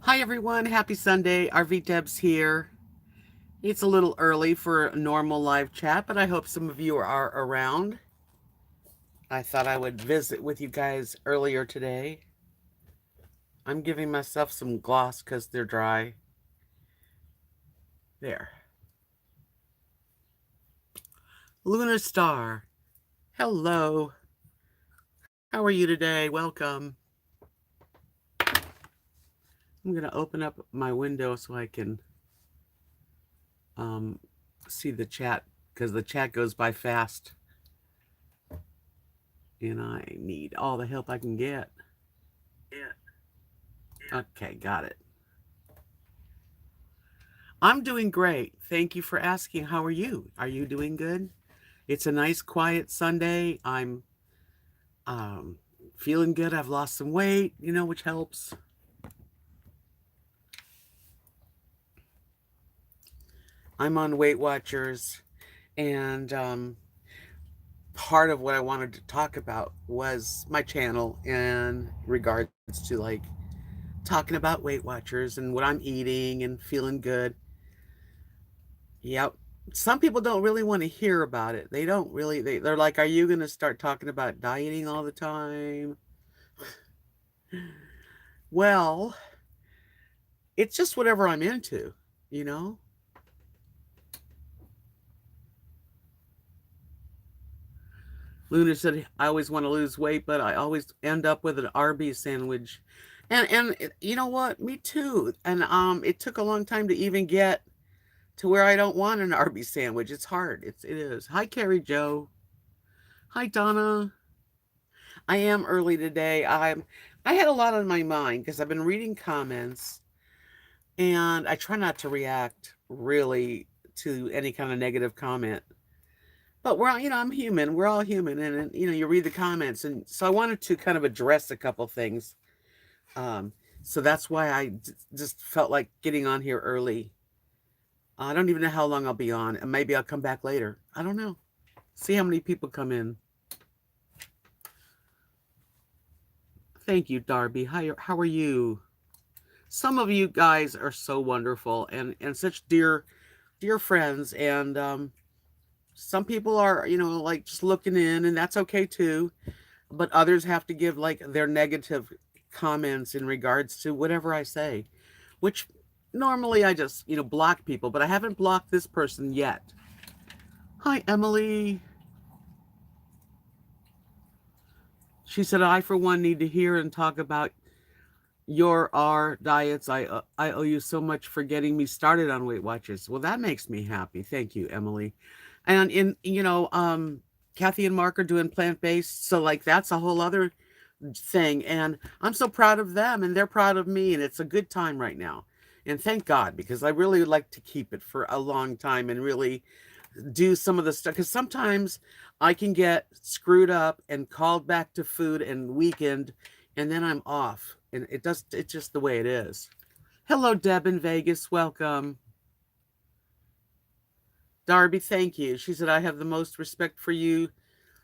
Hi everyone, happy Sunday. RV Debs here. It's a little early for a normal live chat, but I hope some of you are around. I thought I would visit with you guys earlier today. I'm giving myself some gloss because they're dry. There. Lunar Star. Hello. How are you today? Welcome. I'm going to open up my window so I can um, see the chat because the chat goes by fast. And I need all the help I can get. Okay, got it. I'm doing great. Thank you for asking. How are you? Are you doing good? It's a nice, quiet Sunday. I'm um, feeling good. I've lost some weight, which helps. I'm on Weight Watchers, and part of what I wanted to talk about was my channel in regards to like talking about Weight Watchers and what I'm eating and feeling good. Yep. Some people don't really want to hear about it. They don't really, they're like, are you going to start talking about dieting all the time? Well, it's just whatever I'm into, you know? Luna said, I always want to lose weight, but I always end up with an RB sandwich. And you know what? Me too. And it took a long time to even get to where I don't want an RB sandwich. It's hard. It is. Hi, Carrie Joe. Hi, Donna. I am early today. I had a lot on my mind because I've been reading comments and I try not to react really to any kind of negative comment. But we're all, I'm human. We're all human, and you read the comments, and so I wanted to kind of address a couple things. Um, so that's why just felt like getting on here early. I don't even know how long I'll be on, and maybe I'll come back later. I don't know. See how many people come in. Thank you, Darby. How are you? Some of you guys are so wonderful and such dear friends, and some people are like just looking in, and that's okay too. But others have to give like their negative comments in regards to whatever I say, which normally I just, block people, but I haven't blocked this person yet. Hi, Emily. She said, I, for one, need to hear and talk about your R diets. I owe you so much for getting me started on Weight Watchers. Well, that makes me happy. Thank you, Emily. And Kathy and Mark are doing plant-based. So like, that's a whole other thing, and I'm so proud of them and they're proud of me, and it's a good time right now, and thank God, because I really would like to keep it for a long time and really do some of the stuff, because sometimes I can get screwed up and called back to food and weakened, and then I'm off, and it's just the way it is. Hello, Deb in Vegas, welcome. Darby, thank you. She said, I have the most respect for you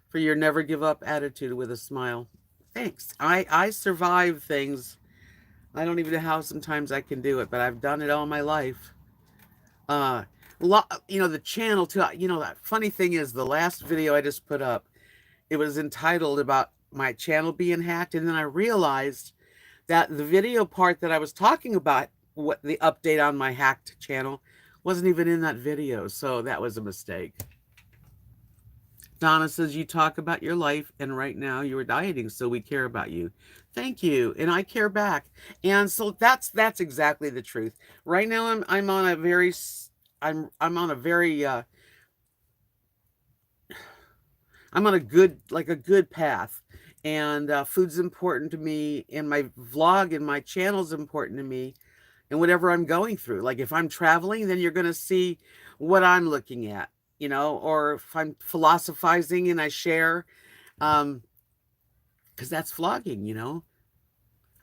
for your never give up attitude, with a smile. Thanks. I survive things. I don't even know how sometimes I can do it, but I've done it all my life. Uh the channel too. That funny thing is, the last video I just put up, it was entitled about my channel being hacked, and then I realized that the video part that I was talking about, what the update on my hacked channel, wasn't even in that video, so that was a mistake. Donna says, you talk about your life, and right now you are dieting, so we care about you. Thank you, and I care back. And so that's exactly the truth. Right now I'm on a very I'm on a very I'm on a good path, and food's important to me, and my vlog and my channel's important to me, and whatever I'm going through. Like if I'm traveling, then you're going to see what I'm looking at, or if I'm philosophizing and I share, because that's vlogging.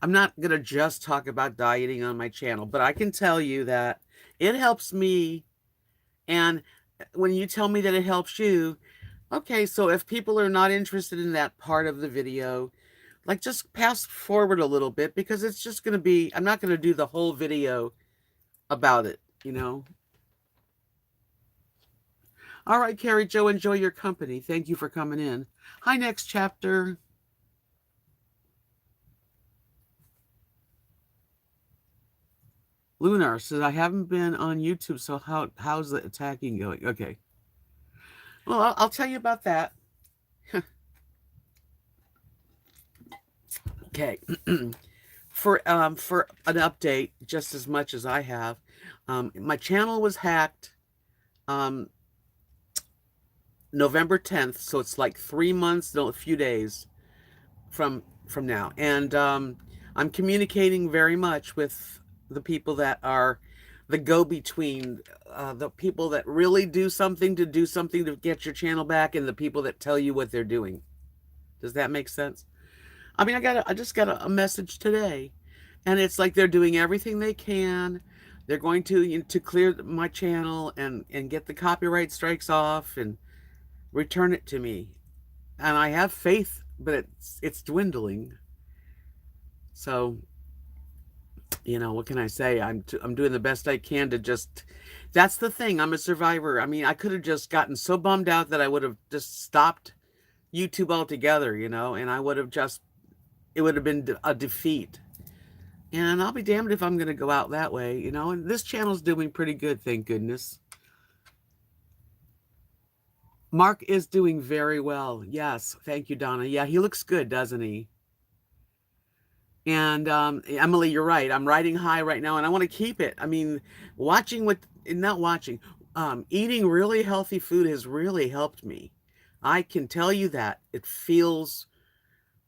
I'm not going to just talk about dieting on my channel, but I can tell you that it helps me. And when you tell me that it helps you, okay, so if people are not interested in that part of the video, like just pass forward a little bit because it's just going to be, I'm not going to do the whole video about it, you know. All right, Carrie Joe, enjoy your company. Thank you for coming in. Hi, next chapter. Lunar says, I haven't been on YouTube, so how's the attacking going? Okay. Well, I'll tell you about that. Okay. For an update, just as much as I have, my channel was hacked um, November 10th, so it's like 3 months, no, a few days from now, and I'm communicating very much with the people that are the go-between, the people that really do something to get your channel back, and the people that tell you what they're doing. Does that make sense? I mean, I just got a message today, and it's like they're doing everything they can. They're going to, you know, to clear my channel and get the copyright strikes off and return it to me. And I have faith, but it's dwindling. So, you know, what can I say? I'm doing the best I can to just. That's the thing. I'm a survivor. I mean, I could have just gotten so bummed out that I would have just stopped YouTube altogether, you know, and I would have just, it would have been a defeat. And I'll be damned if I'm going to go out that way, you know. And this channel's doing pretty good, thank goodness. Mark is doing very well. Yes, thank you, Donna. Yeah, he looks good, doesn't he? And Emily, you're right. I'm riding high right now, and I want to keep it. I mean, not watching, eating really healthy food has really helped me. I can tell you that. It feels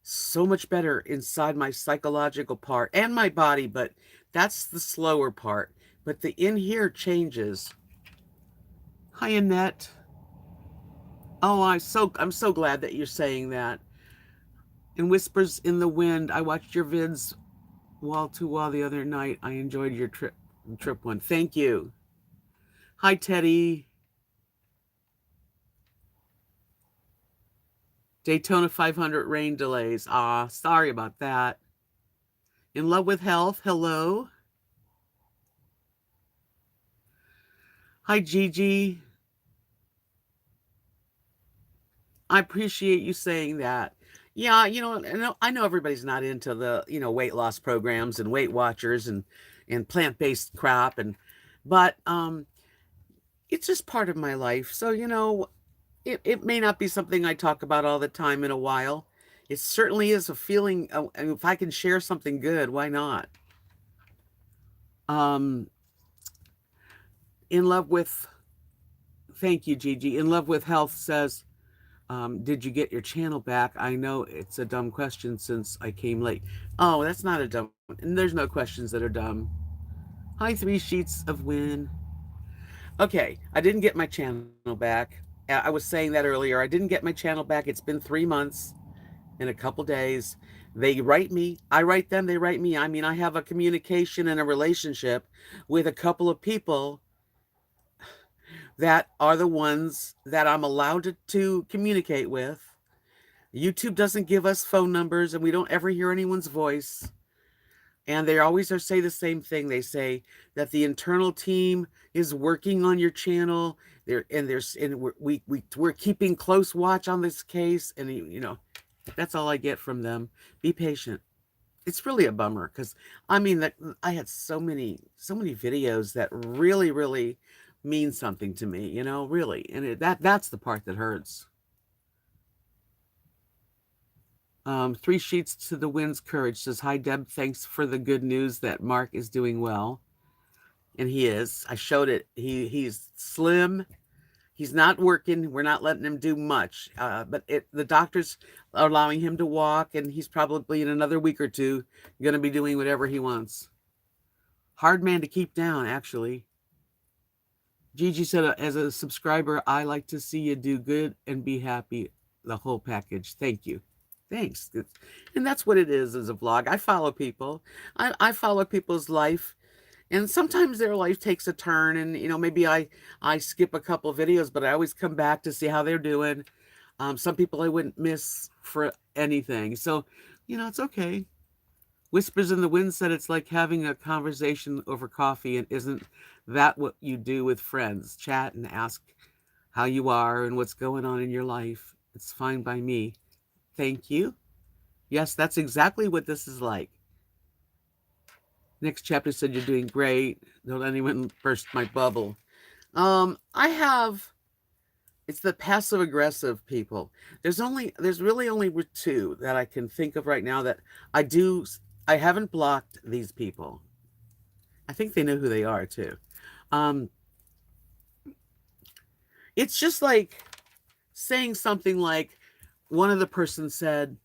so much better inside my psychological part and my body, but that's the slower part. But the in here changes. Hi, Annette. Oh, I'm so glad that you're saying that. And Whispers in the Wind. I watched your vids wall to wall the other night. I enjoyed your trip one. Thank you. Hi, Teddy. Daytona 500 rain delays. Ah, sorry about that. In love with health. Hello. Hi, Gigi. I appreciate you saying that. Yeah, you know, I know everybody's not into the, you know, weight loss programs and Weight Watchers and plant-based crap, but it's just part of my life. So, you know, it may not be something I talk about all the time in a while. It certainly is a feeling. And if I can share something good, why not? Um, in love with, thank you, Gigi. In love with health says, did you get your channel back? I know it's a dumb question since I came late. Oh, that's not a dumb one. And there's no questions that are dumb. Hi, 3 sheets of wind. Okay, I didn't get my channel back. I was saying that earlier. I didn't get my channel back. It's been 3 months in a couple days. They write me. I write them. They write me. I mean, I have a communication and a relationship with a couple of people that are the ones that I'm allowed to communicate with. YouTube doesn't give us phone numbers, and we don't ever hear anyone's voice. And they always say the same thing. They say that the internal team is working on your channel. We're keeping close watch on this case. And you know, that's all I get from them. Be patient. It's really a bummer because I mean that I had so many videos that really mean something to me. You know, really, and that's the part that hurts. 3 sheets to the wind's courage says, hi, Deb. Thanks for the good news that Mark is doing well. And he is. I showed it. He's slim. He's not working. We're not letting him do much. But the doctors are allowing him to walk, and he's probably in another week or two going to be doing whatever he wants. Hard man to keep down, actually. Gigi said, as a subscriber, I like to see you do good and be happy. The whole package. Thank you. Thanks. And that's what it is as a vlog. I follow people. I follow people's life. And sometimes their life takes a turn. And, you know, maybe I skip a couple videos, but I always come back to see how they're doing. Some people I wouldn't miss for anything. So, It's okay. Whispers in the Wind said it's like having a conversation over coffee, and isn't that what you do with friends? Chat and ask how you are and what's going on in your life. It's fine by me. Thank you. Yes, that's exactly what this is like. Next chapter said you're doing great. Don't anyone burst my bubble. I have it's the passive aggressive people. There's really only two that I can think of right now that I do I haven't blocked these people. I think they know who they are too. Um it's just like saying something like one of the persons said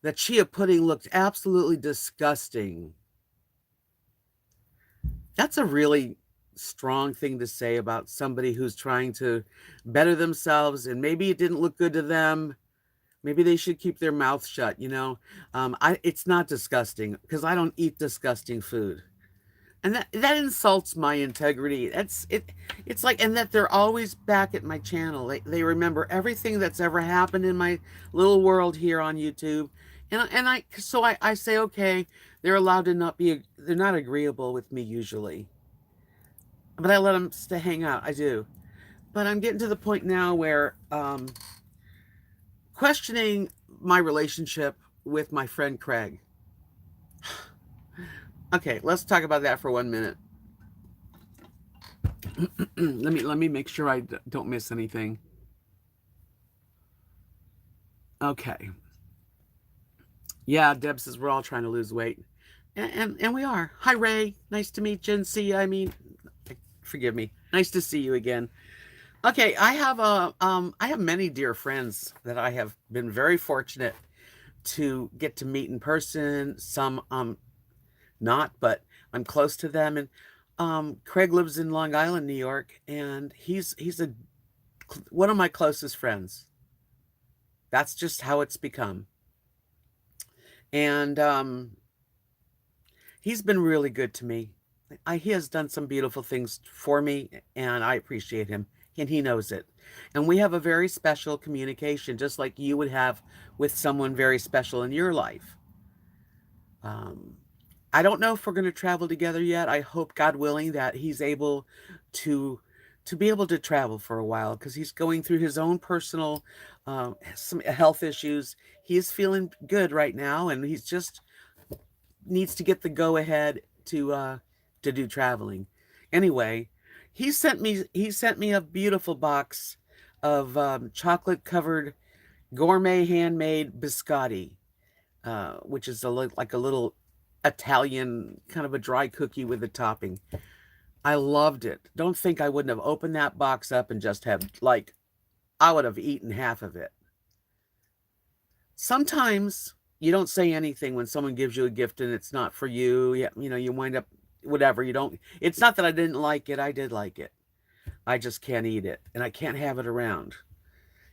that chia pudding looked absolutely disgusting. That's a really strong thing to say about somebody who's trying to better themselves, and maybe it didn't look good to them. Maybe they should keep their mouth shut, it's not disgusting because I don't eat disgusting food. And that insults my integrity. It's like, and that they're always back at my channel. They remember everything that's ever happened in my little world here on YouTube. And I say, okay, they're allowed to they're not agreeable with me usually, but I let them stay hang out. I do. But I'm getting to the point now where questioning my relationship with my friend Craig. Okay, let's talk about that for 1 minute. Let me make sure I don't miss anything. Okay. Yeah, Deb says we're all trying to lose weight. And we are. Hi, Ray. Nice to meet you and see you. I mean, forgive me. Nice to see you again. Okay, I have many dear friends that I have been very fortunate to get to meet in person. Some not, but I'm close to them. And Craig lives in Long Island, New York, and he's one of my closest friends. That's just how it's become. And he's been really good to me. He has done some beautiful things for me, and I appreciate him, and he knows it. And we have a very special communication, just like you would have with someone very special in your life. I don't know if we're going to travel together yet. I hope, God willing, that he's able to be able to travel for a while, because he's going through his own personal some health issues. He is feeling good right now, and he's just needs to get the go ahead to do traveling. Anyway, he sent me a beautiful box of chocolate covered gourmet handmade biscotti, which is like a little Italian kind of a dry cookie with a topping. I loved it. Don't think I wouldn't have opened that box up and just have I would have eaten half of it. Sometimes you don't say anything when someone gives you a gift and it's not for you. You wind up whatever. You don't. It's not that I didn't like it. I did like it. I just can't eat it, and I can't have it around.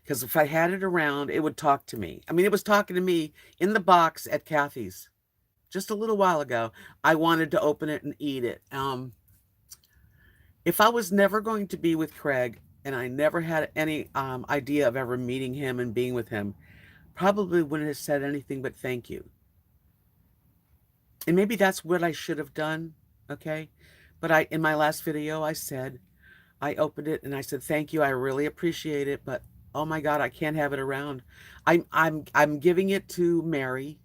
Because if I had it around, it would talk to me. I mean, it was talking to me in the box at Kathy's just a little while ago. I wanted to open it and eat it. If I was never going to be with Craig, and I never had any idea of ever meeting him and being with him, probably wouldn't have said anything but thank you. And maybe that's what I should have done, okay? But in my last video, I opened it and I said, thank you, I really appreciate it, but oh my God, I can't have it around. I'm giving it to Mary,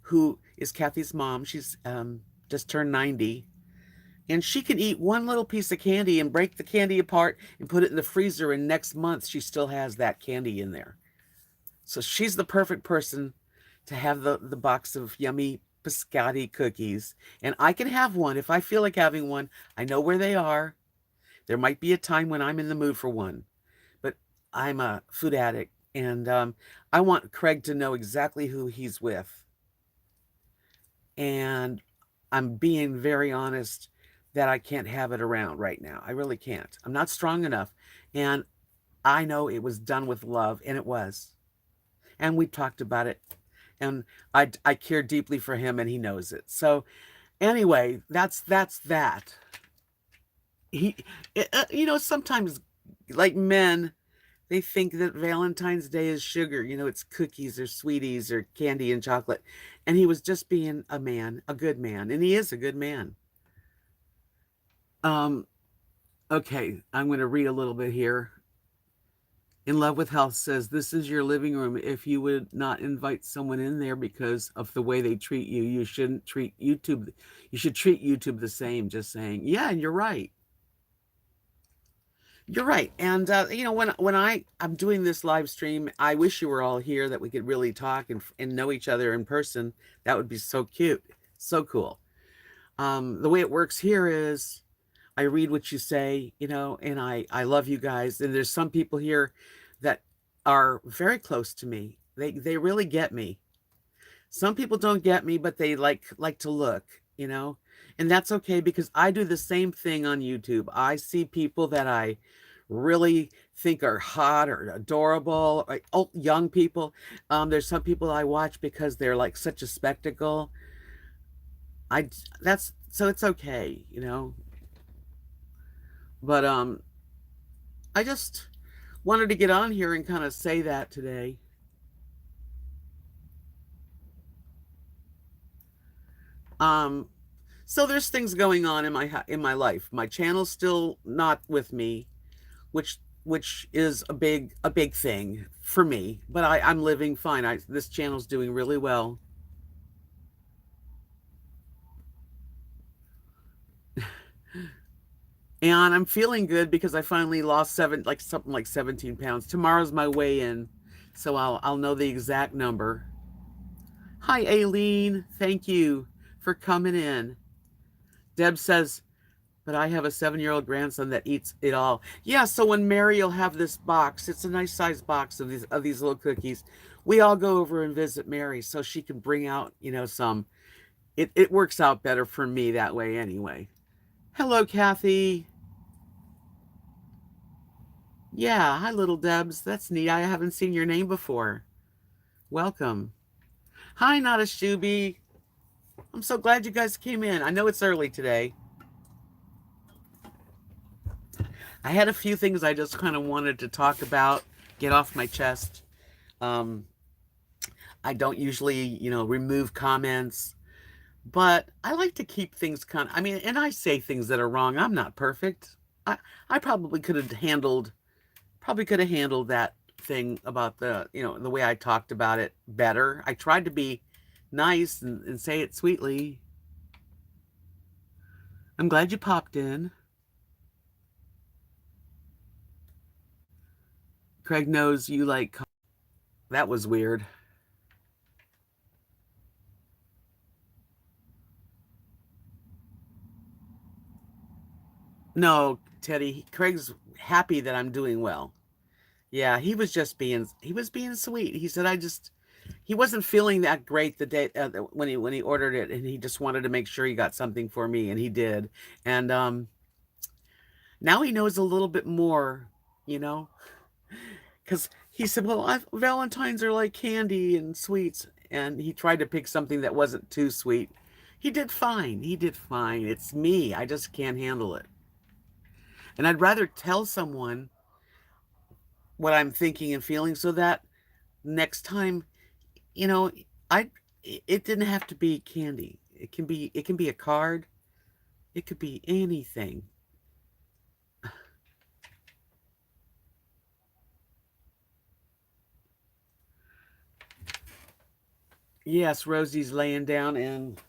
who is Kathy's mom. She's just turned 90. And she can eat one little piece of candy and break the candy apart and put it in the freezer, and next month she still has that candy in there. So she's the perfect person to have the box of yummy biscotti cookies. And I can have one if I feel like having one. I know where they are. There might be a time when I'm in the mood for one. But I'm a food addict, and I want Craig to know exactly who he's with. And I'm being very honest that I can't have it around right now. I really can't. I'm not strong enough. And I know it was done with love, and it was. And we talked about it. And I care deeply for him, and he knows it. So anyway, that's that. Sometimes like men, They think that Valentine's Day is sugar, it's cookies or sweeties or candy and chocolate. And he was just being a man, a good man, and he is a good man. Um, okay, I'm going to read a little bit here. In Love with Health says, "This is your living room. If you would not invite someone in there because of the way they treat you, you shouldn't treat YouTube. You should treat YouTube the same." Just saying. Yeah, and you're right. You're right. And when I'm doing this live stream, I wish you were all here that we could really talk and know each other in person. That would be so cute, so cool. The way it works here is I read what you say, and I love you guys. And there's some people here that are very close to me. They really get me. Some people don't get me, but they like to look, and that's okay because I do the same thing on YouTube. I see people that I really think are hot or adorable, like young people. There's some people I watch because they're like such a spectacle. I that's so it's okay. But I just wanted to get on here and kind of say that today. Um, so there's things going on in my life. My channel's still not with me, which is a big thing for me. But I'm living fine. This channel's doing really well. And I'm feeling good because I finally lost something like 17 pounds. Tomorrow's my weigh in, so I'll know the exact number. Hi, Aileen. Thank you for coming in. Deb says, but I have a 7-year-old grandson that eats it all. Yeah, so when Mary will have this box, it's a nice sized box of these little cookies. We all go over and visit Mary so she can bring out, some. It works out better for me that way anyway. Hello, Kathy. Yeah, hi, little Debs. That's neat. I haven't seen your name before. Welcome. Hi, Not a Shuby. I'm so glad you guys came in. I know it's early today. I had a few things I just kind of wanted to talk about, get off my chest. Um, I don't usually, remove comments, but I like to keep things I mean, and I say things that are wrong. I'm not perfect. I probably could have handled that thing about the way I talked about it better. I tried to be nice and say it sweetly. I'm glad you popped in. Craig knows you like, that was weird. No, Teddy, Craig's happy that I'm doing well. Yeah, he was being sweet. He said he wasn't feeling that great the day when he ordered it, and he just wanted to make sure he got something for me, and he did. And now he knows a little bit more, you know, because he said, "Well, Valentines are like candy and sweets," and he tried to pick something that wasn't too sweet. He did fine. He did fine. It's me. I just can't handle it. And I'd rather tell someone what I'm thinking and feeling so that next time, you know, I it didn't have to be candy. It can be a card. It could be anything. Yes, Rosie's laying down and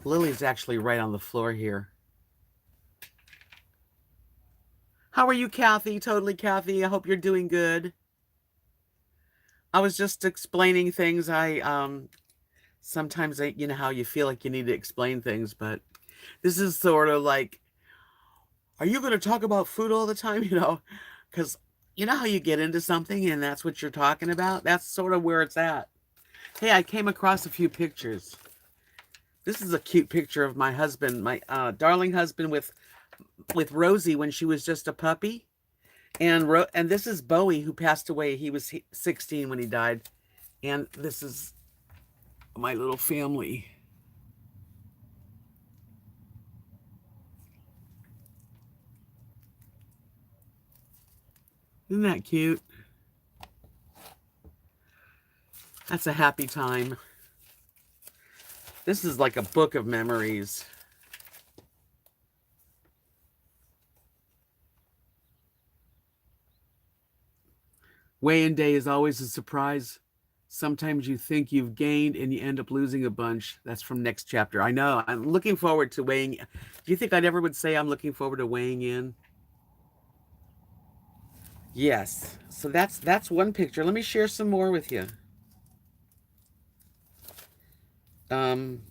Lily's actually right on the floor here. How are you, Kathy? Totally, Kathy. I hope you're doing good. I was just explaining things. I sometimes you know how you feel like you need to explain things, but this is sort of like, are you going to talk about food all the time? Because you know how you get into something and that's what you're talking about? That's sort of where it's at. Hey, I came across a few pictures. This is a cute picture of my husband, my darling husband with Rosie when she was just a puppy. And this is Bowie who passed away. He was 16 when he died. And this is my little family. Isn't that cute? That's a happy time. This is like a book of memories. Weigh-in day is always a surprise. Sometimes you think you've gained and you end up losing a bunch. That's from next chapter. I know. I'm looking forward to weighing. Do you think I ever would say I'm looking forward to weighing in? Yes. So that's one picture. Let me share some more with you. Um,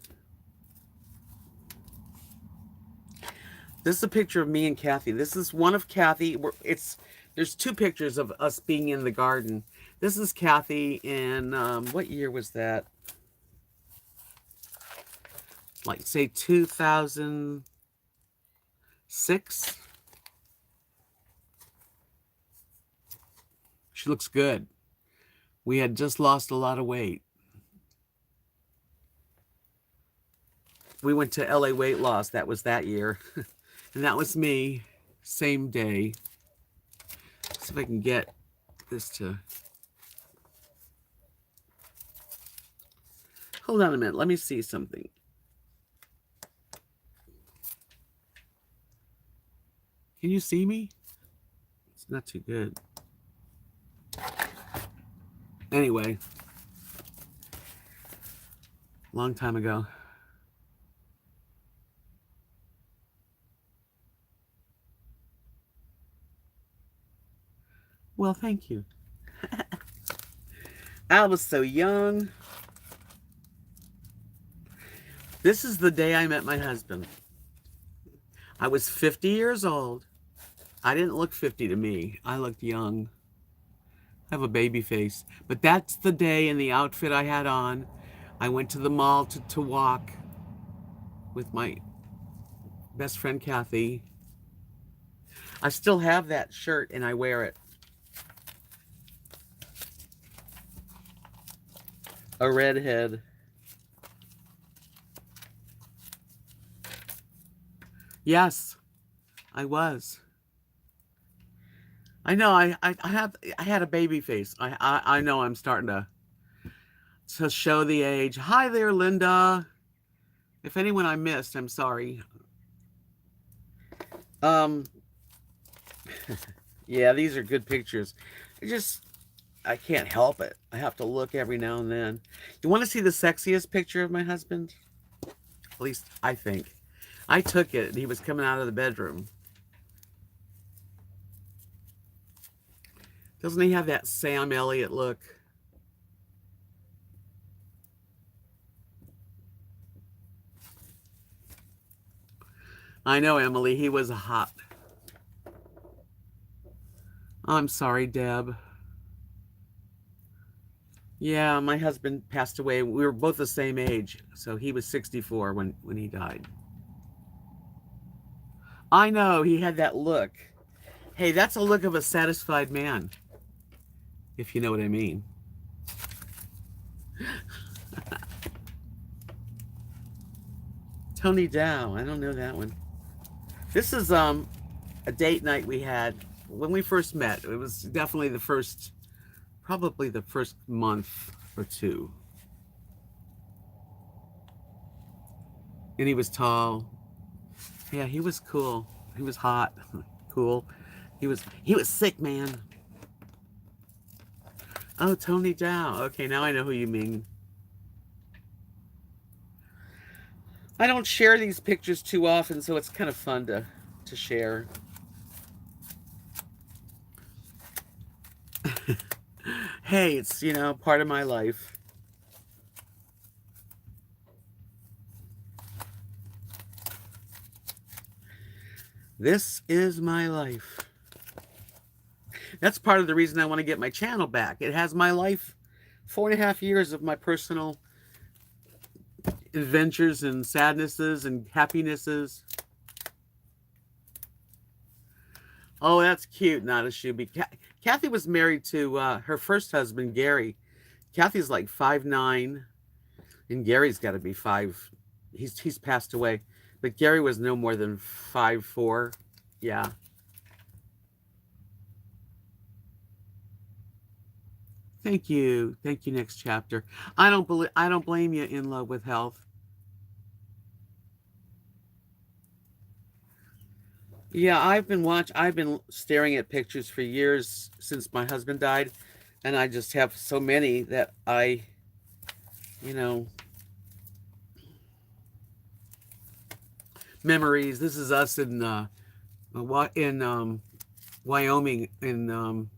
this is a picture of me and Kathy. This is one of Kathy. There's two pictures of us being in the garden. This is Kathy in what year was that? Like say 2006. She looks good. We had just lost a lot of weight. We went to LA Weight Loss. That was that year. And that was me. Same day. See if I can get this to... Hold on a minute. Let me see something. Can you see me? It's not too good. Anyway. Long time ago. Well, thank you. I was so young. This is the day I met my husband. I was 50 years old. I didn't look 50 to me. I looked young. I have a baby face. But that's the day and the outfit I had on. I went to the mall to walk with my best friend, Kathy. I still have that shirt and I wear it. A redhead. Yes, I was. I know. I had a baby face. I know. I'm starting to show the age. Hi there, Linda. If anyone I missed, I'm sorry. Yeah, these are good pictures. I can't help it. I have to look every now and then. You want to see the sexiest picture of my husband? At least I think. I took it and he was coming out of the bedroom. Doesn't he have that Sam Elliott look? I know, Emily, he was hot. I'm sorry, Deb. Yeah, my husband passed away. We were both the same age, so he was 64 when he died. I know, he had that look. Hey, that's a look of a satisfied man, if you know what I mean. Tony Dow, I don't know that one. This is a date night we had when we first met. It was definitely probably the first month or two. And he was tall. Yeah, he was cool. He was hot. Cool. He was sick, man. Oh, Tony Dow. Okay, now I know who you mean. I don't share these pictures too often, so it's kind of fun to share. Hey, it's, part of my life. This is my life. That's part of the reason I want to get my channel back. It has my life, 4.5 years of my personal adventures and sadnesses and happinesses. Oh, that's cute, not a Shuby. Kathy was married to her first husband, Gary. Kathy's like 5'9", and Gary's got to be 5. He's passed away, but Gary was no more than 5'4". Yeah. Thank you. Next chapter. I don't blame you. In love with health. Yeah, I've been staring at pictures for years since my husband died, and I just have so many that you know, memories. This is us in Wyoming in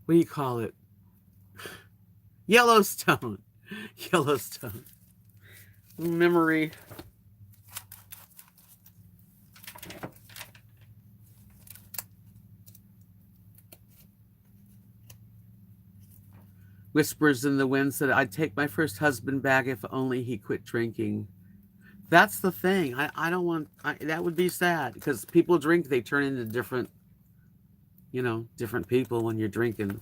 what do you call it? Yellowstone. Yellowstone. Memory. Whispers in the wind said, I'd take my first husband back if only he quit drinking. That's the thing. I don't want, that would be sad because people drink, they turn into different, different people when you're drinking.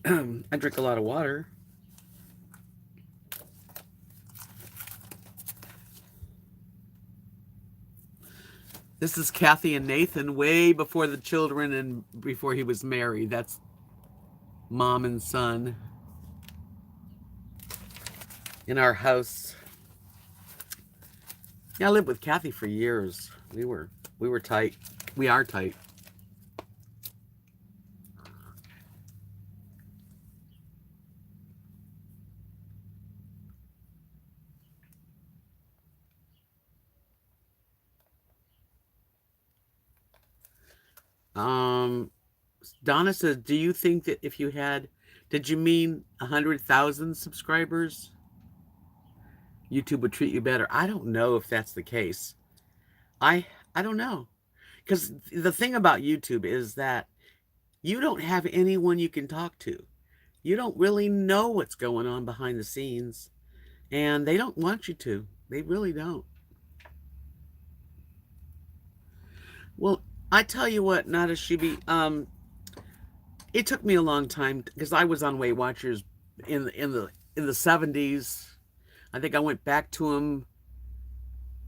I drink a lot of water. This is Kathy and Nathan way before the children and before he was married. That's mom and son in our house. Yeah, I lived with Kathy for years. We were tight. We are tight. Um, Donna says, "Do you think that if you had, did you mean 100,000 subscribers, YouTube would treat you better?" I don't know if that's the case. I I don't know because the thing about YouTube is that you don't have anyone you can talk to. You don't really know what's going on behind the scenes, and they don't want you to. They really don't. Well, I tell you what, Nada Shibi, it took me a long time because I was on Weight Watchers in the 70s. I think I went back to them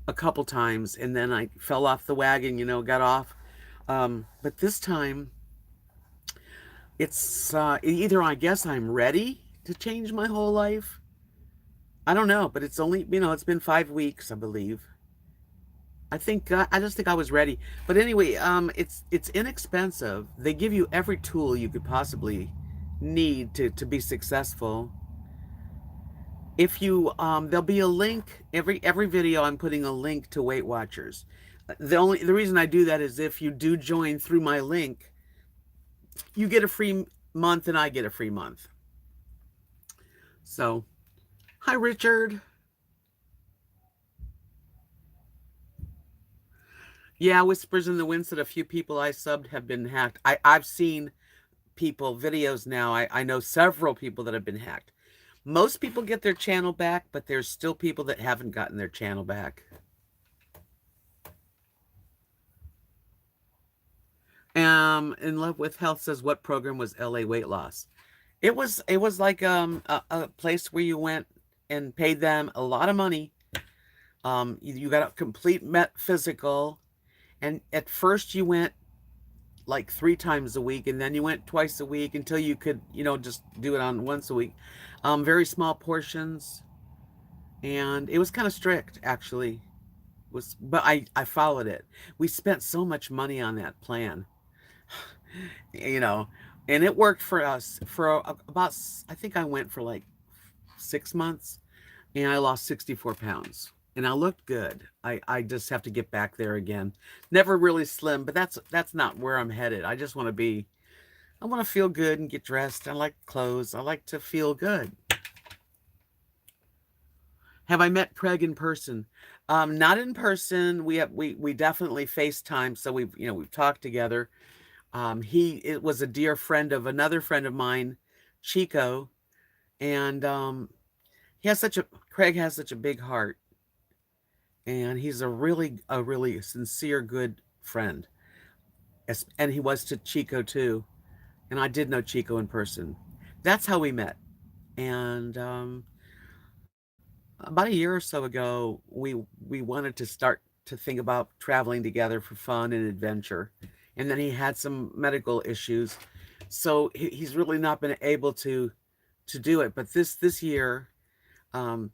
a couple times and then I fell off the wagon, got off. But this time it's either I guess I'm ready to change my whole life. I don't know, but it's only, it's been 5 weeks, I believe. I just think I was ready. But anyway, it's inexpensive. They give you every tool you could possibly need to be successful. If you there'll be a link every video. I'm putting a link to Weight Watchers. The reason I do that is if you do join through my link, you get a free month and I get a free month. So, hi Richard. Yeah, Whispers in the Wind said a few people I subbed have been hacked. I've seen people videos now. I know several people that have been hacked. Most people get their channel back, but there's still people that haven't gotten their channel back. In Love with Health says, what program was LA Weight Loss? It was like a place where you went and paid them a lot of money. You got a complete met physical, and at first you went like 3 times a week, and then you went twice a week until you could, just do it on once a week. Very small portions, and it was kind of strict actually. But I followed it. We spent so much money on that plan, you know, and it worked for us for about, I think I went for like 6 months, and I lost 64 pounds. And I looked good. I just have to get back there again. Never really slim, but that's not where I'm headed. I want to feel good and get dressed. I like clothes. I like to feel good. Have I met Craig in person? Not in person. We definitely FaceTime, so we've talked together. It was a dear friend of another friend of mine, Chico, and Craig has such a big heart, and he's a really sincere, good friend. And he was to Chico too, and I did know Chico in person. That's how we met. And about a year or so ago, we wanted to start. to think about traveling together for fun and adventure. And then he had some medical issues, so he's really not been able to do it. But this year, um,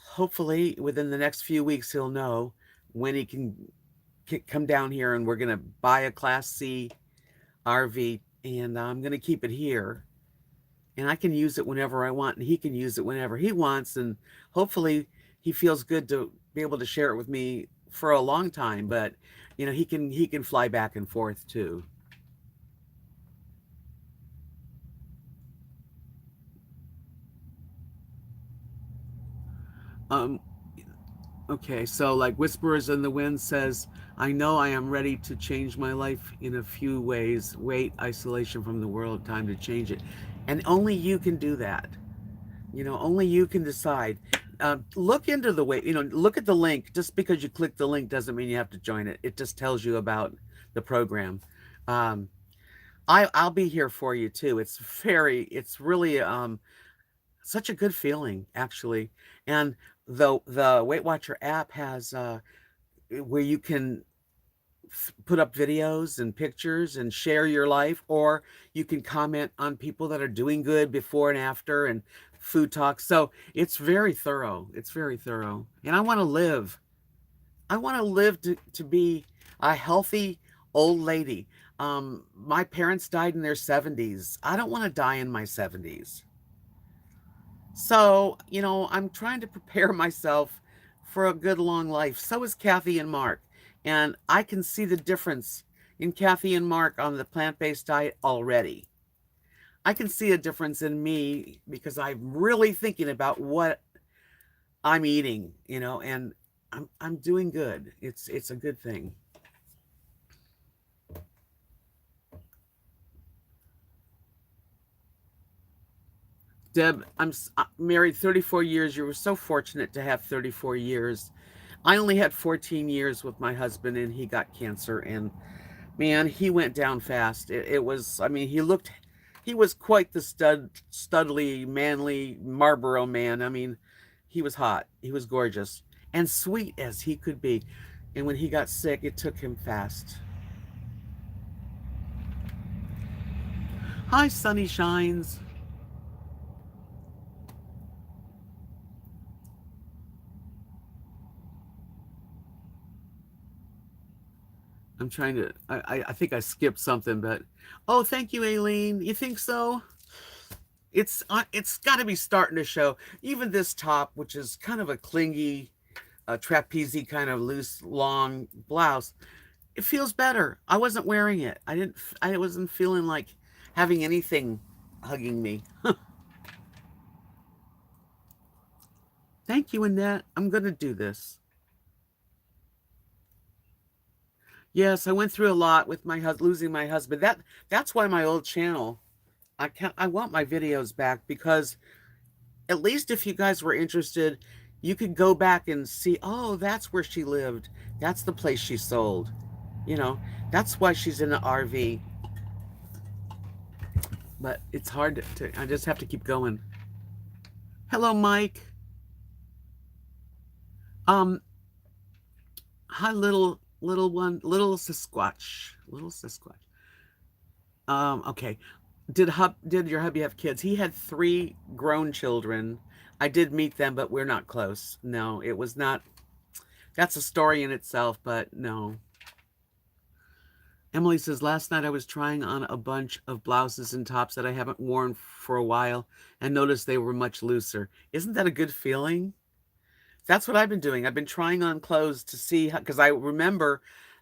hopefully within the next few weeks, he'll know when he can come down here, and we're gonna buy a Class C RV, and I'm gonna keep it here, and I can use it whenever I want, and he can use it whenever he wants, and hopefully he feels good to be able to share it with me for a long time. But he can fly back and forth too. Um, okay, so like Whispers in the Wind says, I know I am ready to change my life in a few ways. Wait, isolation from the world, time to change it. And only you can do that. Only you can decide. Look into the way, look at the link. Just because you click the link doesn't mean you have to join it. It just tells you about the program. Um, I'll be here for you too. It's really such a good feeling, actually. And the Weight Watcher app has where you can put up videos and pictures and share your life, or you can comment on people that are doing good before and after, and food talks. So it's very thorough. It's very thorough. And I want to live. I want to live to be a healthy old lady. My parents died in their 70s. I don't want to die in my 70s. So, I'm trying to prepare myself for a good long life. So is Kathy and Mark. And I can see the difference in Kathy and Mark on the plant-based diet already. I can see a difference in me because I'm really thinking about what I'm eating, and I'm doing good. It's a good thing. Deb, married 34 years. You were so fortunate to have 34 years. I only had 14 years with my husband, and he got cancer, and man, he went down fast. It was, I mean, he was quite the studly, manly Marlboro man. I mean, he was hot, he was gorgeous, and sweet as he could be. And when he got sick, it took him fast. Hi, Sunny Shines. I'm trying to. I think I skipped something, but oh, thank you, Aileen. You think so? It's got to be starting to show. Even this top, which is kind of a clingy, trapeze kind of loose, long blouse, it feels better. I wasn't wearing it. I wasn't feeling like having anything hugging me. Thank you, Annette. I'm gonna do this. Yes, I went through a lot with my losing my husband. That's why my old channel. I want my videos back, because at least if you guys were interested, you could go back and see, oh, that's where she lived. That's the place she sold. You know, that's why she's in the RV. But it's hard I just have to keep going. Hello, Mike. Um, Hi, little one, little Sasquatch. Little Sasquatch. Okay. Did your hubby have kids? He had three grown children. I did meet them, but we're not close. No, it was not. That's a story in itself, but no. Emily says, last night I was trying on a bunch of blouses and tops that I haven't worn for a while and noticed they were much looser. Isn't that a good feeling? That's what I've been doing. I've been trying on clothes to see how, because I remember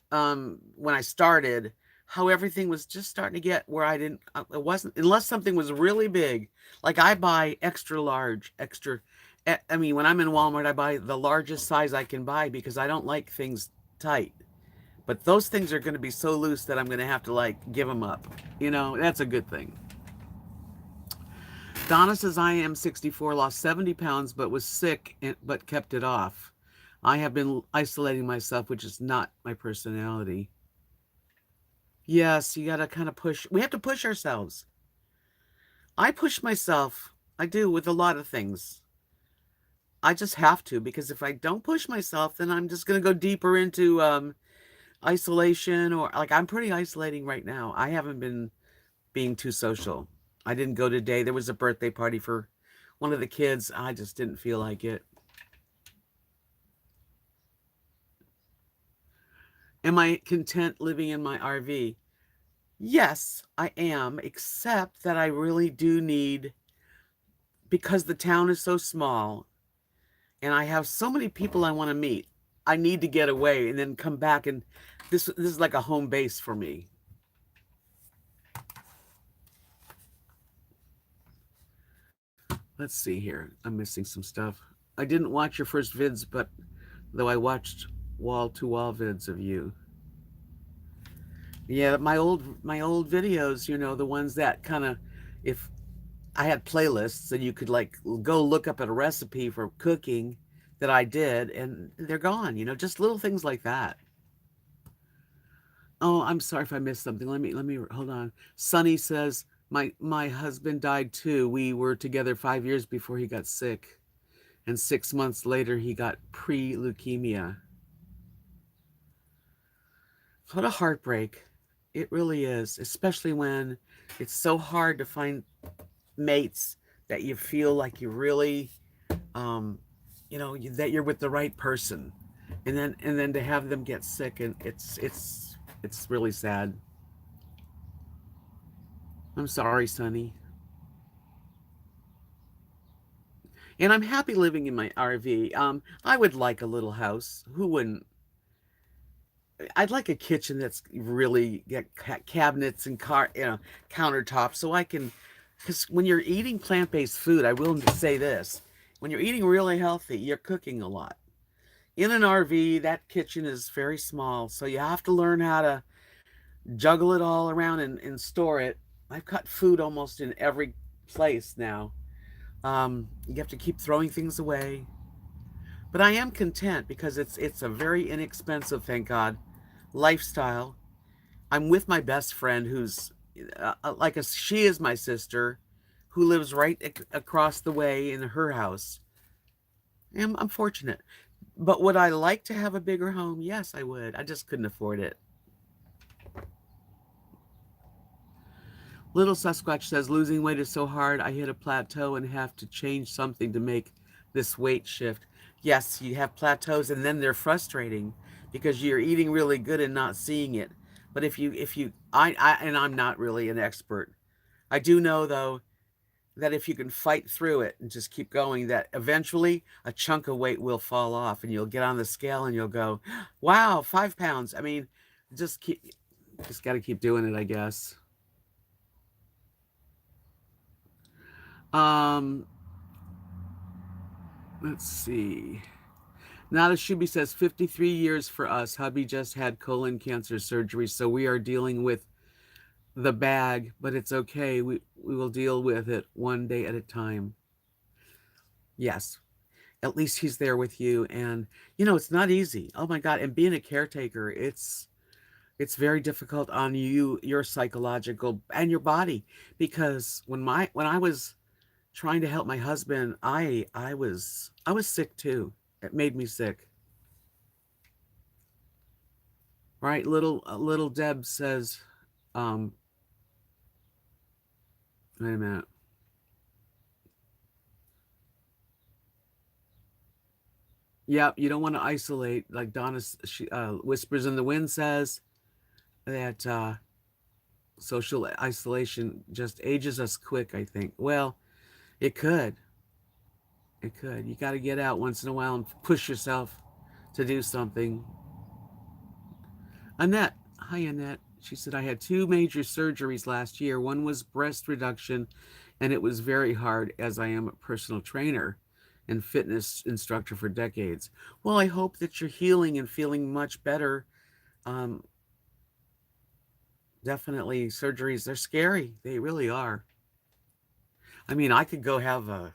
when I started, how everything was just starting to get where I didn't, it wasn't, unless something was really big. Like I buy extra large, extra, I mean, when I'm in Walmart, I buy the largest size I can buy because I don't like things tight. But those things are going to be so loose that I'm going to have to like give them up. That's a good thing. Donna says, I am 64, lost 70 pounds, but was sick, but kept it off. I have been isolating myself, which is not my personality. Yes, you got to kind of push. We have to push ourselves. I push myself. I do with a lot of things. I just have to, because if I don't push myself, then I'm just gonna go deeper into isolation, or like I'm pretty isolating right now. I haven't been being too social. I didn't go today. There was a birthday party for one of the kids. I just didn't feel like it. Am I content living in my RV? Yes, I am, except that I really do need, because the town is so small and I have so many people I want to meet. I need to get away and then come back, and this is like a home base for me. Let's see here. I'm missing some stuff. I didn't watch your first vids, but though I watched wall to wall vids of you. Yeah, my old videos, the ones that kind of, if I had playlists and you could like go look up at a recipe for cooking that I did, and they're gone, just little things like that. Oh, I'm sorry if I missed something. Let me hold on. Sunny says my husband died too. We were together 5 years before he got sick, and 6 months later he got pre-leukemia. What a heartbreak. It really is, especially when it's so hard to find mates that you feel like you really, um, that you're with the right person, and then to have them get sick, and it's really sad. I'm sorry, Sonny. And I'm happy living in my RV. I would like a little house. Who wouldn't? I'd like a kitchen that's really got cabinets and countertops, so I can. Because when you're eating plant-based food, I will say this: when you're eating really healthy, you're cooking a lot. In an RV, that kitchen is very small, so you have to learn how to juggle it all around and store it. I've got food almost in every place now. You have to keep throwing things away, but I am content because it's a very inexpensive, thank God, lifestyle. I'm with my best friend who's she is my sister, who lives right across the way in her house. I'm fortunate. But would I like to have a bigger home? Yes, I would. I just couldn't afford it. Little Sasquatch says losing weight is so hard. I hit a plateau and have to change something to make this weight shift. Yes, you have plateaus and then they're frustrating because you're eating really good and not seeing it. But if you and I'm not really an expert. I do know though that if you can fight through it and just keep going, that eventually a chunk of weight will fall off and you'll get on the scale and you'll go, wow, 5 pounds. I mean, just keep, just got to keep doing it, I guess. Um, let's see. Nada Shubi says 53 years for us. Hubby just had colon cancer surgery, so we are dealing with the bag, but it's okay. We will deal with it one day at a time. Yes, at least he's there with you, and it's not easy. Oh my God, and being a caretaker, it's very difficult on you, your psychological and your body, because when I was trying to help my husband, I was sick too. It made me sick. Right? Little Deb says, um, wait a minute. Yep, you don't want to isolate. Like Donna, Whispers in the Wind says that social isolation just ages us quick, I think. Well, it could. It could. You got to get out once in a while and push yourself to do something. Annette. Hi, Annette. She said, I had two major surgeries last year. One was breast reduction, and it was very hard as I am a personal trainer and fitness instructor for decades. Well, I hope that you're healing and feeling much better. Um, Definitely, surgeries, they're scary. They really are. I mean, I could go have what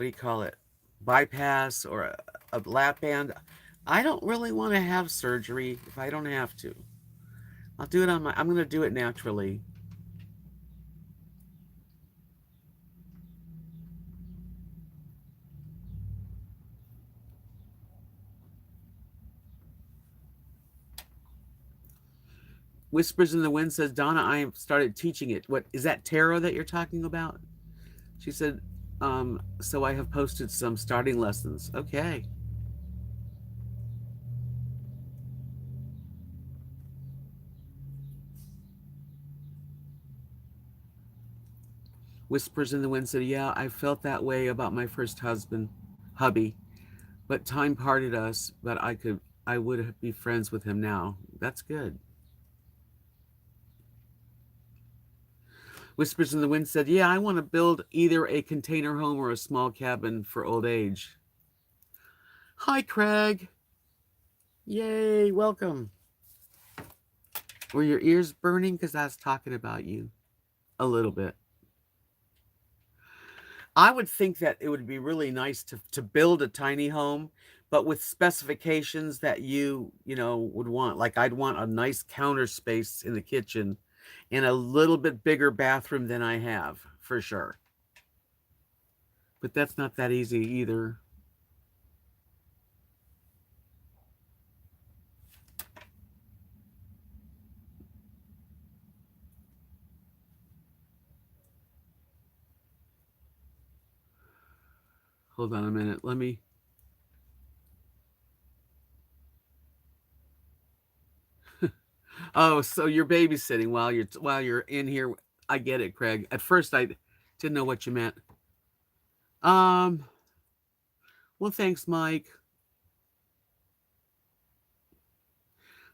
do you call it, bypass or a lap band. I don't really want to have surgery if I don't have to. I'm going to do it naturally. Whispers in the Wind says, Donna, I have started teaching it. What is that tarot that you're talking about? She said, so I have posted some starting lessons. Okay. Whispers in the Wind said, yeah, I felt that way about my first hubby, but time parted us, but I would be friends with him now. That's good. Whispers in the Wind said, yeah, I want to build either a container home or a small cabin for old age. Hi, Craig. Yay, welcome. Were your ears burning? Because I was talking about you a little bit. I would think that it would be really nice to build a tiny home, but with specifications that would want. Like I'd want a nice counter space in the kitchen and a little bit bigger bathroom than I have, for sure. But that's not that easy either. Hold on a minute. Let me. Oh, so you're babysitting while you're in here. I get it, Craig. At first, I didn't know what you meant. Um. Well, thanks, Mike.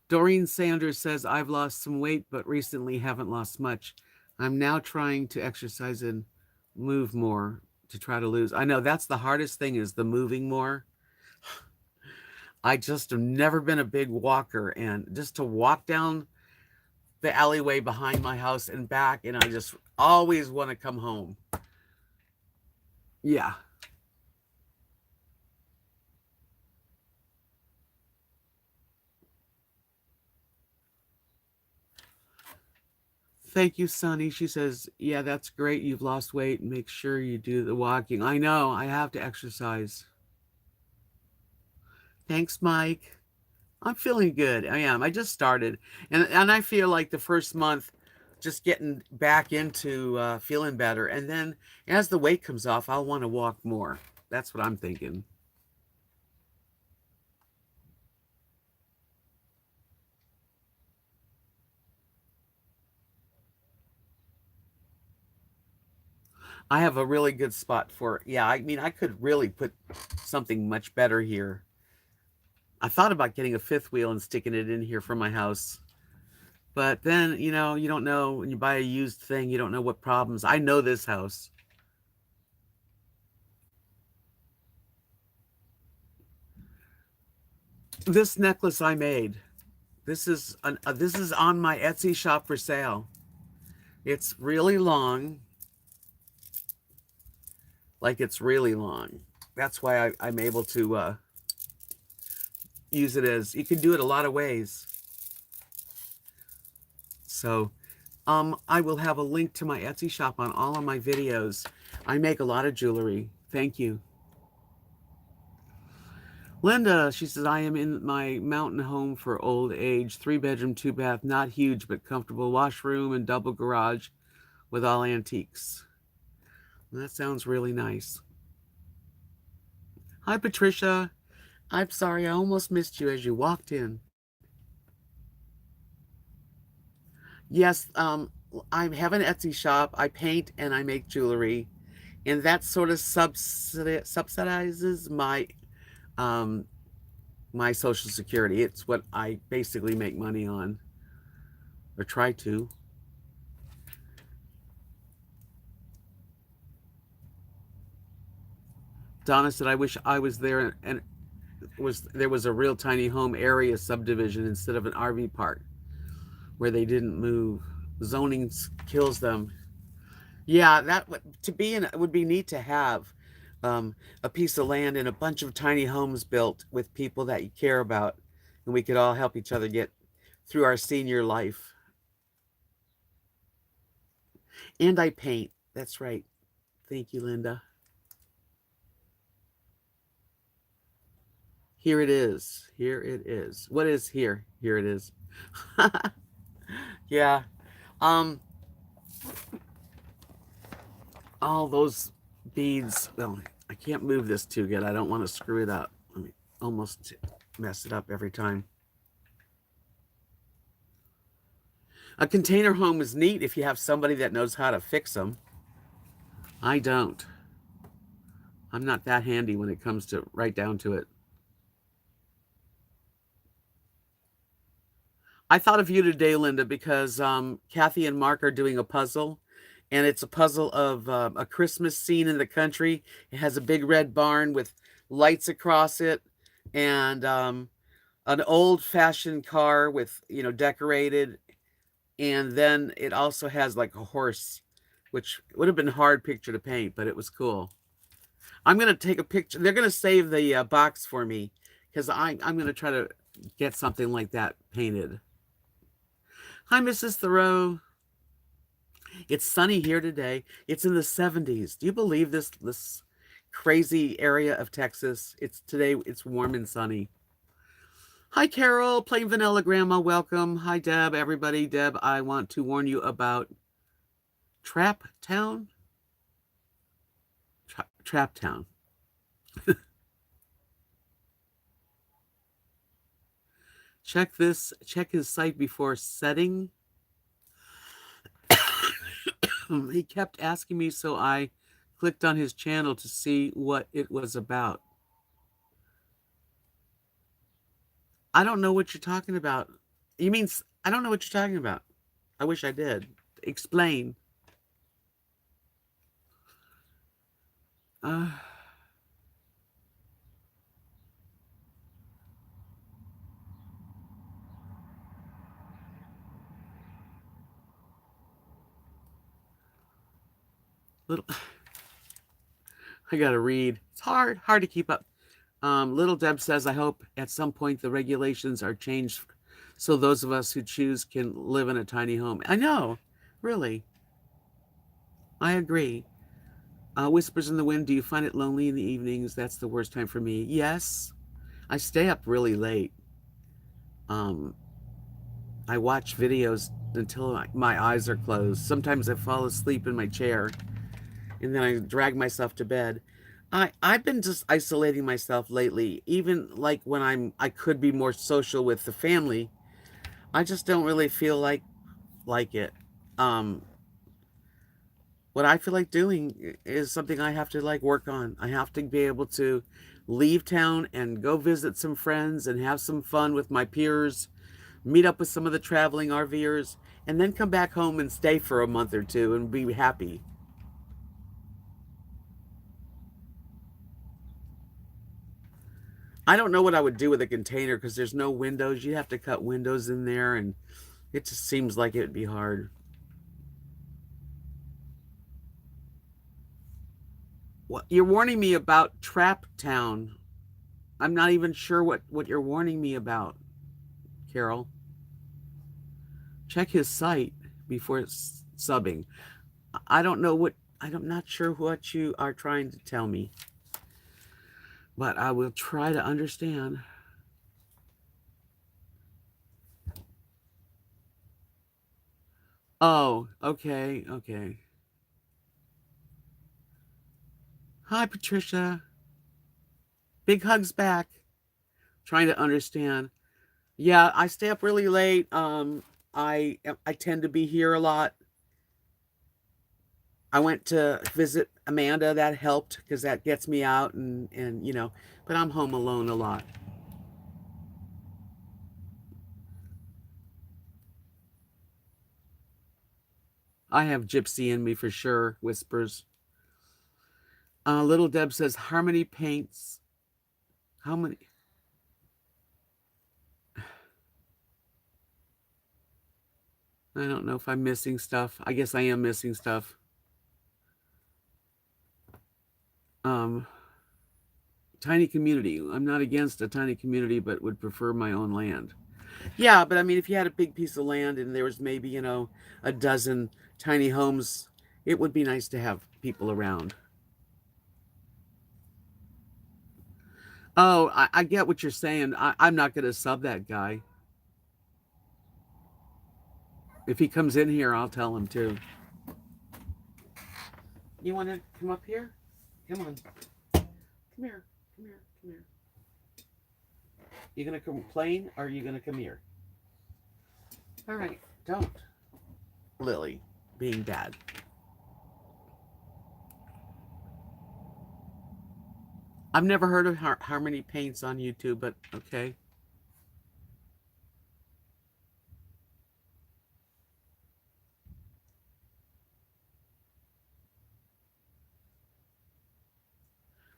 Doreen Sanders says, I've lost some weight, but recently haven't lost much. I'm now trying to exercise and move more to try to lose. I know that's the hardest thing is the moving more. I just have never been a big walker, and just to walk down the alleyway behind my house and back, and I just always want to come home. Yeah. Thank you, Sonny. She says, yeah, that's great. You've lost weight. Make sure you do the walking. I know. I have to exercise. Thanks, Mike. I'm feeling good. I am. I just started, and I feel like the first month, just getting back into feeling better, and then as the weight comes off, I'll want to walk more. That's what I'm thinking. I have a really good spot for. Yeah, I mean, I could really put something much better here. I thought about getting a fifth wheel and sticking it in here for my house. But then, you don't know when you buy a used thing, you don't know what problems. I know this house. This necklace I made. This is on my Etsy shop for sale. It's really long. Like it's really long. That's why I'm able to use it as you can do it a lot of ways. So I will have a link to my Etsy shop on all of my videos. I make a lot of jewelry. Thank you. Linda, she says, I am in my mountain home for old age, 3 bedroom, 2 bath, not huge, but comfortable washroom and double garage with all antiques. That sounds really nice. Hi, Patricia. I'm sorry, I almost missed you as you walked in. Yes, I have an Etsy shop. I paint and I make jewelry, and that sort of subsidizes um, my Social Security. It's what I basically make money on, or try to. Donna said, "I wish I was there and there was a real tiny home area subdivision instead of an RV park where they didn't move. Zoning kills them." Yeah, that would to be in it would be neat to have a piece of land and a bunch of tiny homes built with people that you care about, and we could all help each other get through our senior life. And I paint. That's right. Thank you, Linda. Here it is. Here it is. What is here? Here it is. Yeah. Um, all those beads. Well, I can't move this too good. I don't want to screw it up. Let me almost mess it up every time. A container home is neat if you have somebody that knows how to fix them. I don't. I'm not that handy when it comes to right down to it. I thought of you today, Linda, because Kathy and Mark are doing a puzzle, and it's a puzzle of a Christmas scene in the country. It has a big red barn with lights across it, and an old-fashioned car with decorated, and then it also has like a horse, which would have been a hard picture to paint, but it was cool. I'm gonna take a picture. They're gonna save the box for me because I'm gonna try to get something like that painted. Hi, Mrs. Thoreau. It's sunny here today. It's in the 70s. Do you believe this crazy area of Texas? It's today. It's warm and sunny. Hi, Carol. Plain Vanilla Grandma. Welcome. Hi, Deb. Everybody. Deb, I want to warn you about Trap Town. Trap Town. Check this. Check his site before setting. He kept asking me, so I clicked on his channel to see what it was about. I don't know what you're talking about. You mean I don't know what you're talking about? I wish I did. Explain. Uh, little. I gotta read. It's hard to keep up. Little Deb says, I hope at some point the regulations are changed so those of us who choose can live in a tiny home. I know, really. I agree. Whispers in the wind. Do you find it lonely in the evenings? That's the worst time for me. Yes, I stay up really late. Um, I watch videos until my eyes are closed. Sometimes I fall asleep in my chair and then I drag myself to bed. I've been just isolating myself lately. Even like when I could be more social with the family, I just don't really feel like it. Um, what I feel like doing is something I have to like work on. I have to be able to leave town and go visit some friends and have some fun with my peers, meet up with some of the traveling RVers, and then come back home and stay for a month or two and be happy. I don't know what I would do with a container because there's no windows. You have to cut windows in there, and it just seems like it would be hard. What you're warning me about Trap Town? I'm not even sure what you're warning me about, Carol. Check his site before subbing. I don't know what I'm not sure what you are trying to tell me, but I will try to understand. Oh, okay, okay. Hi, Patricia. Big hugs back. Trying to understand. Yeah, I stay up really late. I tend to be here a lot. I went to visit Amanda. That helped because that gets me out and but I'm home alone a lot. I have gypsy in me for sure. Whispers. Little Deb says Harmony paints. How many? I don't know if I'm missing stuff. I guess I am missing stuff. Um, Tiny community. I'm not against a tiny community, but would prefer my own land. Yeah, but I mean, if you had a big piece of land and there was maybe, a dozen tiny homes, it would be nice to have people around. Oh, I get what you're saying. I'm not going to sub that guy. If he comes in here, I'll tell him too. You want to come up here? Come on. Come here. Come here. Come here. You gonna complain or are you gonna come here? All right. Don't. Lily, being bad. I've never heard of Harmony Paints on YouTube, but okay.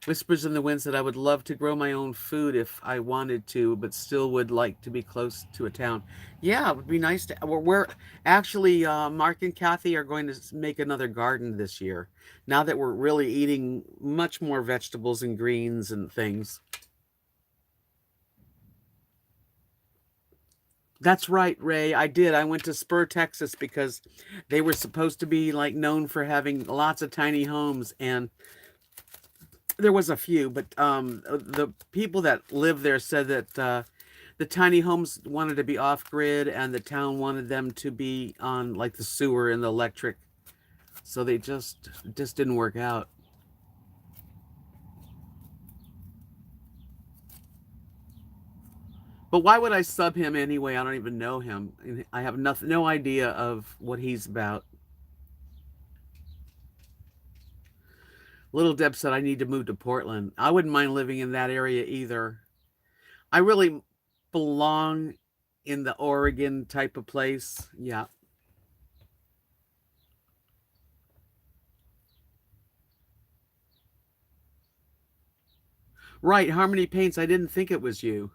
Whispers in the Wind said, I would love to grow my own food if I wanted to, but still would like to be close to a town. Yeah, it would be nice to. We're actually, Mark and Kathy are going to make another garden this year. Now that we're really eating much more vegetables and greens and things. That's right, Ray. I did. I went to Spur, Texas because they were supposed to be like known for having lots of tiny homes, and there was a few, but the people that live there said that the tiny homes wanted to be off grid, and the town wanted them to be on like the sewer and the electric, so they just didn't work out. But why would I sub him anyway? I don't even know him. I have no idea of what he's about. Little Deb said I need to move to Portland. I wouldn't mind living in that area either. I really belong in the Oregon type of place. Yeah. Right, Harmony Paints. I didn't think it was you.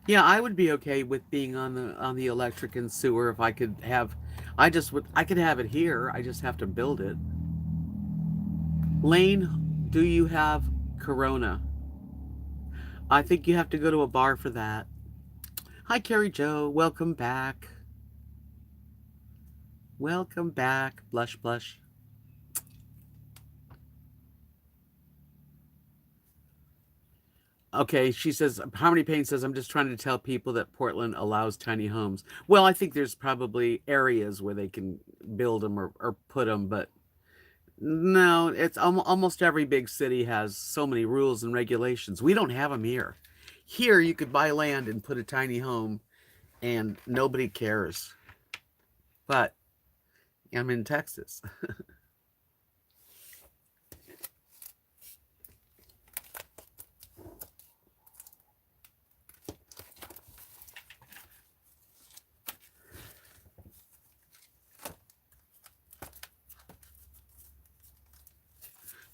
Yeah, I would be okay with being on the electric and sewer if I could have. I could have it here. I just have to build it. Lane, do you have Corona? I think you have to go to a bar for that. Hi, Carrie Joe. Welcome back. Welcome back. Blush, blush. Okay, she says, Harmony Payne says, I'm just trying to tell people that Portland allows tiny homes. Well, I think there's probably areas where they can build them or put them, but no, it's almost every big city has so many rules and regulations. We don't have them here. Here, you could buy land and put a tiny home and nobody cares. But I'm in Texas.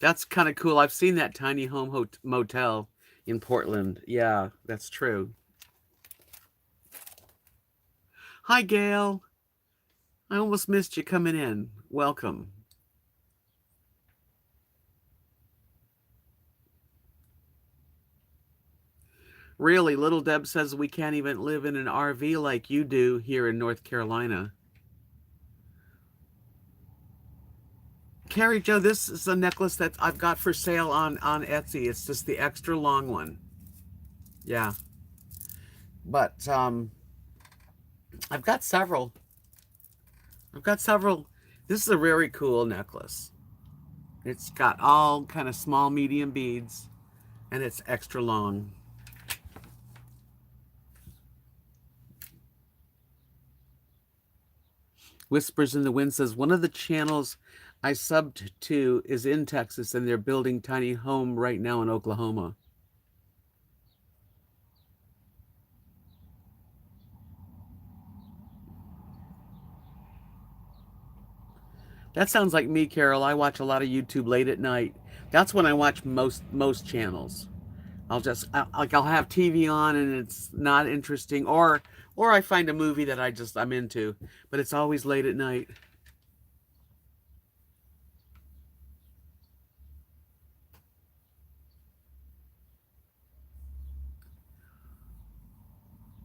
That's kind of cool. I've seen that tiny home motel in Portland. Yeah, that's true. Hi, Gail. I almost missed you coming in. Welcome. Really, Little Deb says we can't even live in an RV like you do here in North Carolina. Carrie Joe, this is a necklace that I've got for sale on Etsy. It's just the extra long one. Yeah. But I've got several. I've got several. This is a very cool necklace. It's got all kind of small, medium beads, and it's extra long. Whispers in the Wind says, one of the channels I subbed to is in Texas, and they're building tiny home right now in Oklahoma. That sounds like me, Carol. I watch a lot of YouTube late at night. That's when I watch most channels. I'll have TV on and it's not interesting, or I find a movie that I'm into, but it's always late at night.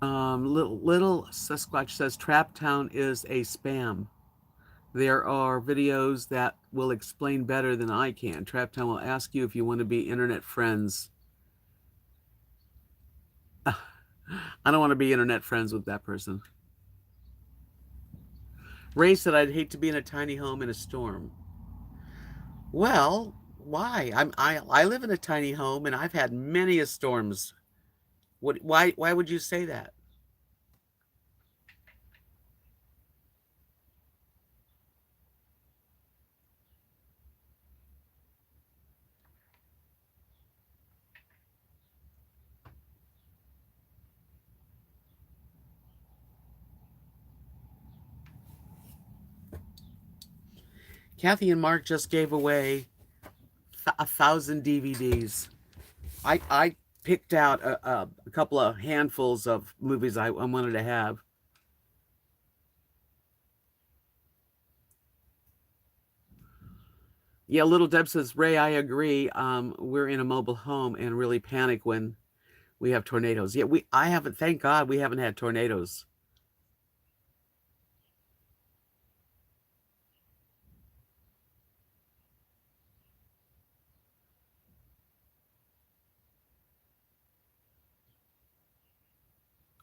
Little Sasquatch says Trap Town is a spam. There are videos that will explain better than I can. Trap Town will ask you if you want to be internet friends. I don't want to be internet friends with that person. Ray said I'd hate to be in a tiny home in a storm. Well, why? I live in a tiny home and I've had many a storms. Why would you say that? Kathy and Mark just gave away 1,000 DVDs. I picked out a couple of handfuls of movies I wanted to have. Yeah, Little Deb says, Ray, I agree. We're in a mobile home and really panic when we have tornadoes. Yeah, I haven't, thank God we haven't had tornadoes.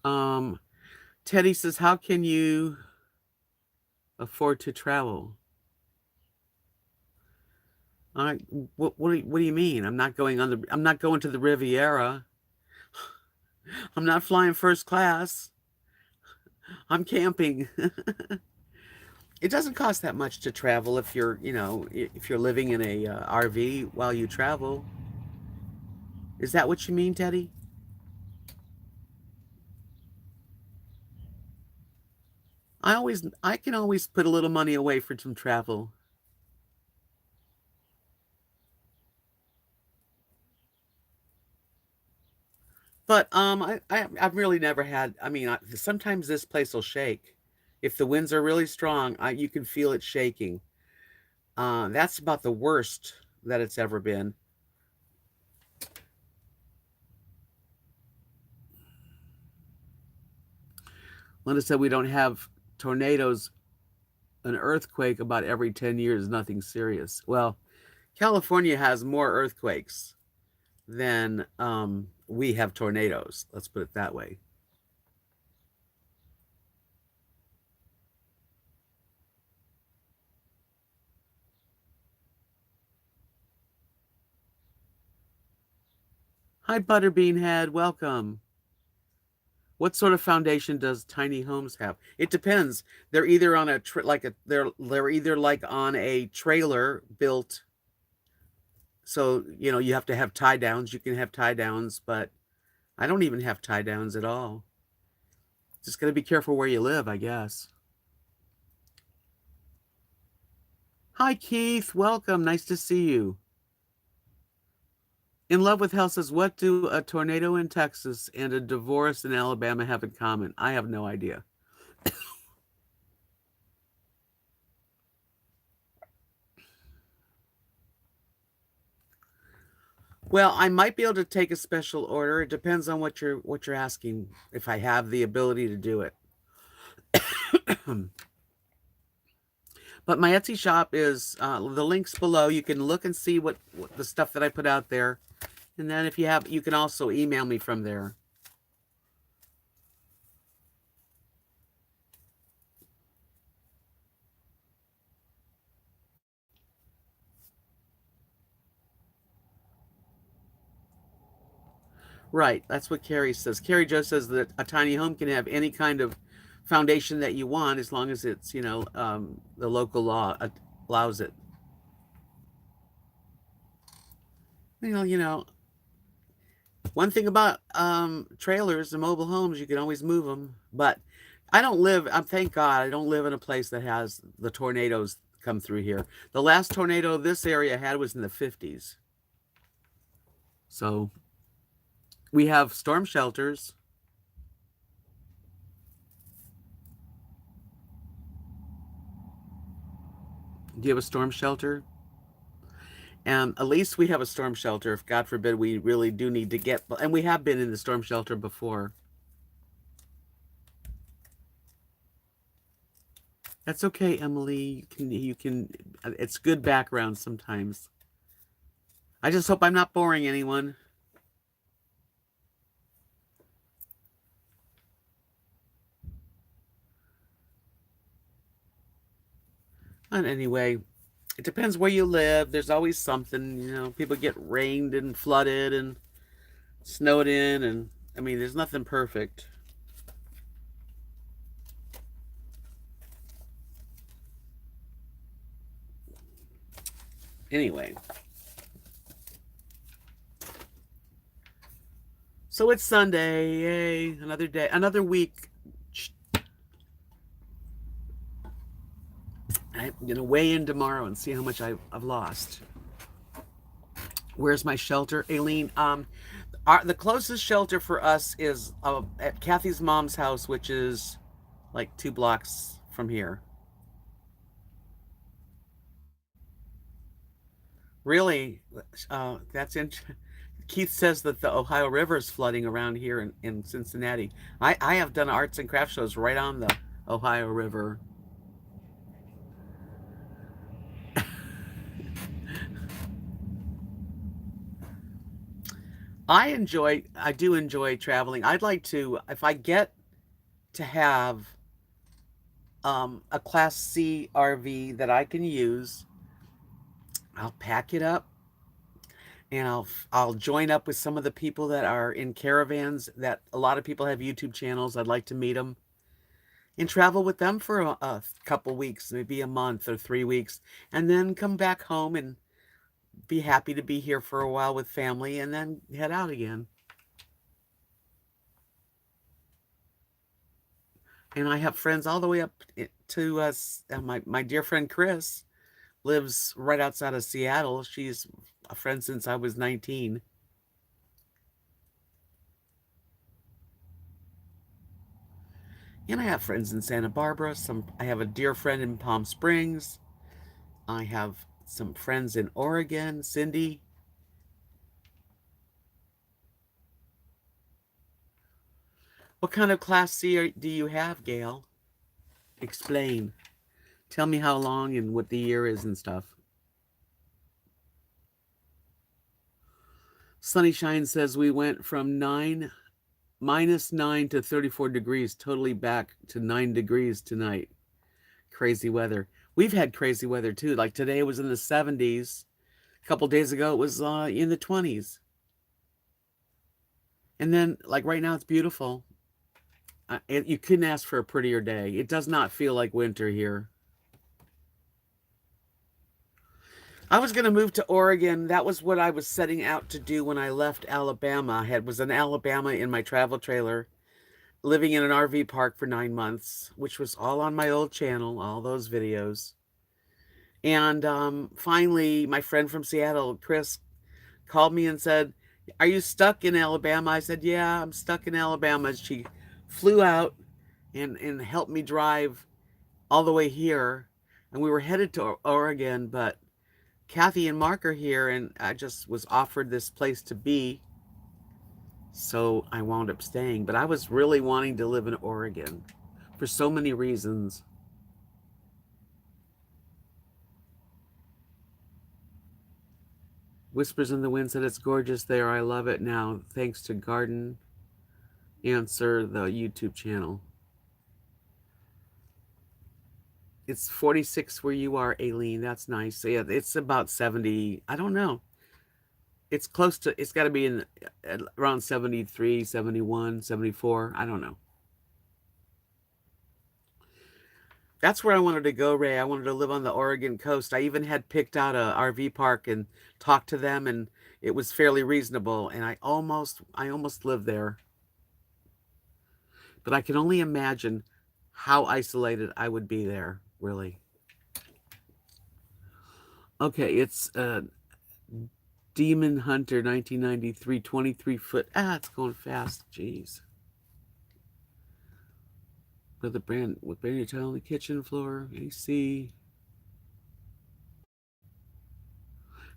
Um, Teddy says, how can you afford to travel? I what do you mean? I'm not going to the Riviera. I'm not flying first class. I'm camping. It doesn't cost that much to travel if if you're living in a RV while you travel. Is that what you mean, Teddy? I can always put a little money away for some travel. But I've really never had. I mean, sometimes this place will shake. If the winds are really strong, you can feel it shaking. That's about the worst that it's ever been. Linda said we don't have tornadoes, an earthquake about every 10 years, nothing serious. Well, California has more earthquakes than we have tornadoes. Let's put it that way. Hi, Butterbean Head. Welcome. What sort of foundation does tiny homes have? It depends. They're either on a they're either like on a trailer built. So you have to have tie downs. You can have tie downs, but I don't even have tie downs at all. Just got to be careful where you live, I guess. Hi, Keith. Welcome. Nice to see you. In Love with Hell says, what do a tornado in Texas and a divorce in Alabama have in common? I have no idea. Well, I might be able to take a special order. It depends on what you're asking, if I have the ability to do it. But my Etsy shop is the links below. You can look and see what the stuff that I put out there. And then if you have, you can also email me from there. Right. That's what Carrie says. Carrie just says that a tiny home can have any kind of foundation that you want as long as it's, the local law allows it. One thing about trailers and mobile homes, you can always move them. But thank God, I don't live in a place that has the tornadoes come through here. The last tornado this area had was in the 50s. So we have storm shelters. Do you have a storm shelter? And at least we have a storm shelter if, God forbid, we really do need to get. And we have been in the storm shelter before. That's okay, Emily. You can. It's good background sometimes. I just hope I'm not boring anyone. And anyway, it depends where you live. There's always something, people get rained and flooded and snowed in. And I mean, there's nothing perfect. Anyway, so it's Sunday. Yay. Another day, another week. I'm going to weigh in tomorrow and see how much I've lost. Where's my shelter, Aileen? The closest shelter for us is at Kathy's mom's house, which is like 2 blocks from here. Really, that's interesting. Keith says that the Ohio River is flooding around here in Cincinnati. I have done arts and craft shows right on the Ohio River. I do enjoy traveling. I'd like to, if I get to have a Class C RV that I can use, I'll pack it up and I'll join up with some of the people that are in caravans. That a lot of people have YouTube channels. I'd like to meet them and travel with them for a couple weeks, maybe a month or 3 weeks, and then come back home and be happy to be here for a while with family, and then head out again. And I have friends all the way up to us. My dear friend Chris lives right outside of Seattle. She's a friend since I was 19. And I have friends in Santa Barbara. I have a dear friend in Palm Springs. I have some friends in Oregon, Cindy. What kind of Class C do you have, Gail? Explain. Tell me how long and what the year is and stuff. Sunnyshine says we went from -9 to 34 degrees, totally back to 9 degrees tonight. Crazy weather. We've had crazy weather too. Like today it was in the 70s. A couple days ago it was in the 20s. And then like right now it's beautiful. You couldn't ask for a prettier day. It does not feel like winter here. I was going to move to Oregon. That was what I was setting out to do when I left Alabama. Was in Alabama in my travel trailer, living in an RV park for 9 months, which was all on my old channel, all those videos. And finally, my friend from Seattle, Chris, called me and said, "Are you stuck in Alabama?" I said, "Yeah, I'm stuck in Alabama." She flew out and helped me drive all the way here. And we were headed to Oregon, but Kathy and Mark are here, and I just was offered this place to be. So I wound up staying. But I was really wanting to live in Oregon for so many reasons. Whispers in the Wind said it's gorgeous there. I love it now. Thanks to Garden Answer, the YouTube channel. It's 46 where you are, Aileen. That's nice. So yeah, it's about 70. I don't know. It's close to, it's got to be in around 73, 71, 74. I don't know. That's where I wanted to go, Ray. I wanted to live on the Oregon coast. I even had picked out a RV park and talked to them, and it was fairly reasonable. And I almost lived there. But I can only imagine how isolated I would be there, really. Okay, it's Demon Hunter 1993, 23 foot. It's going fast. Jeez. With the brand new tile on the kitchen floor, AC.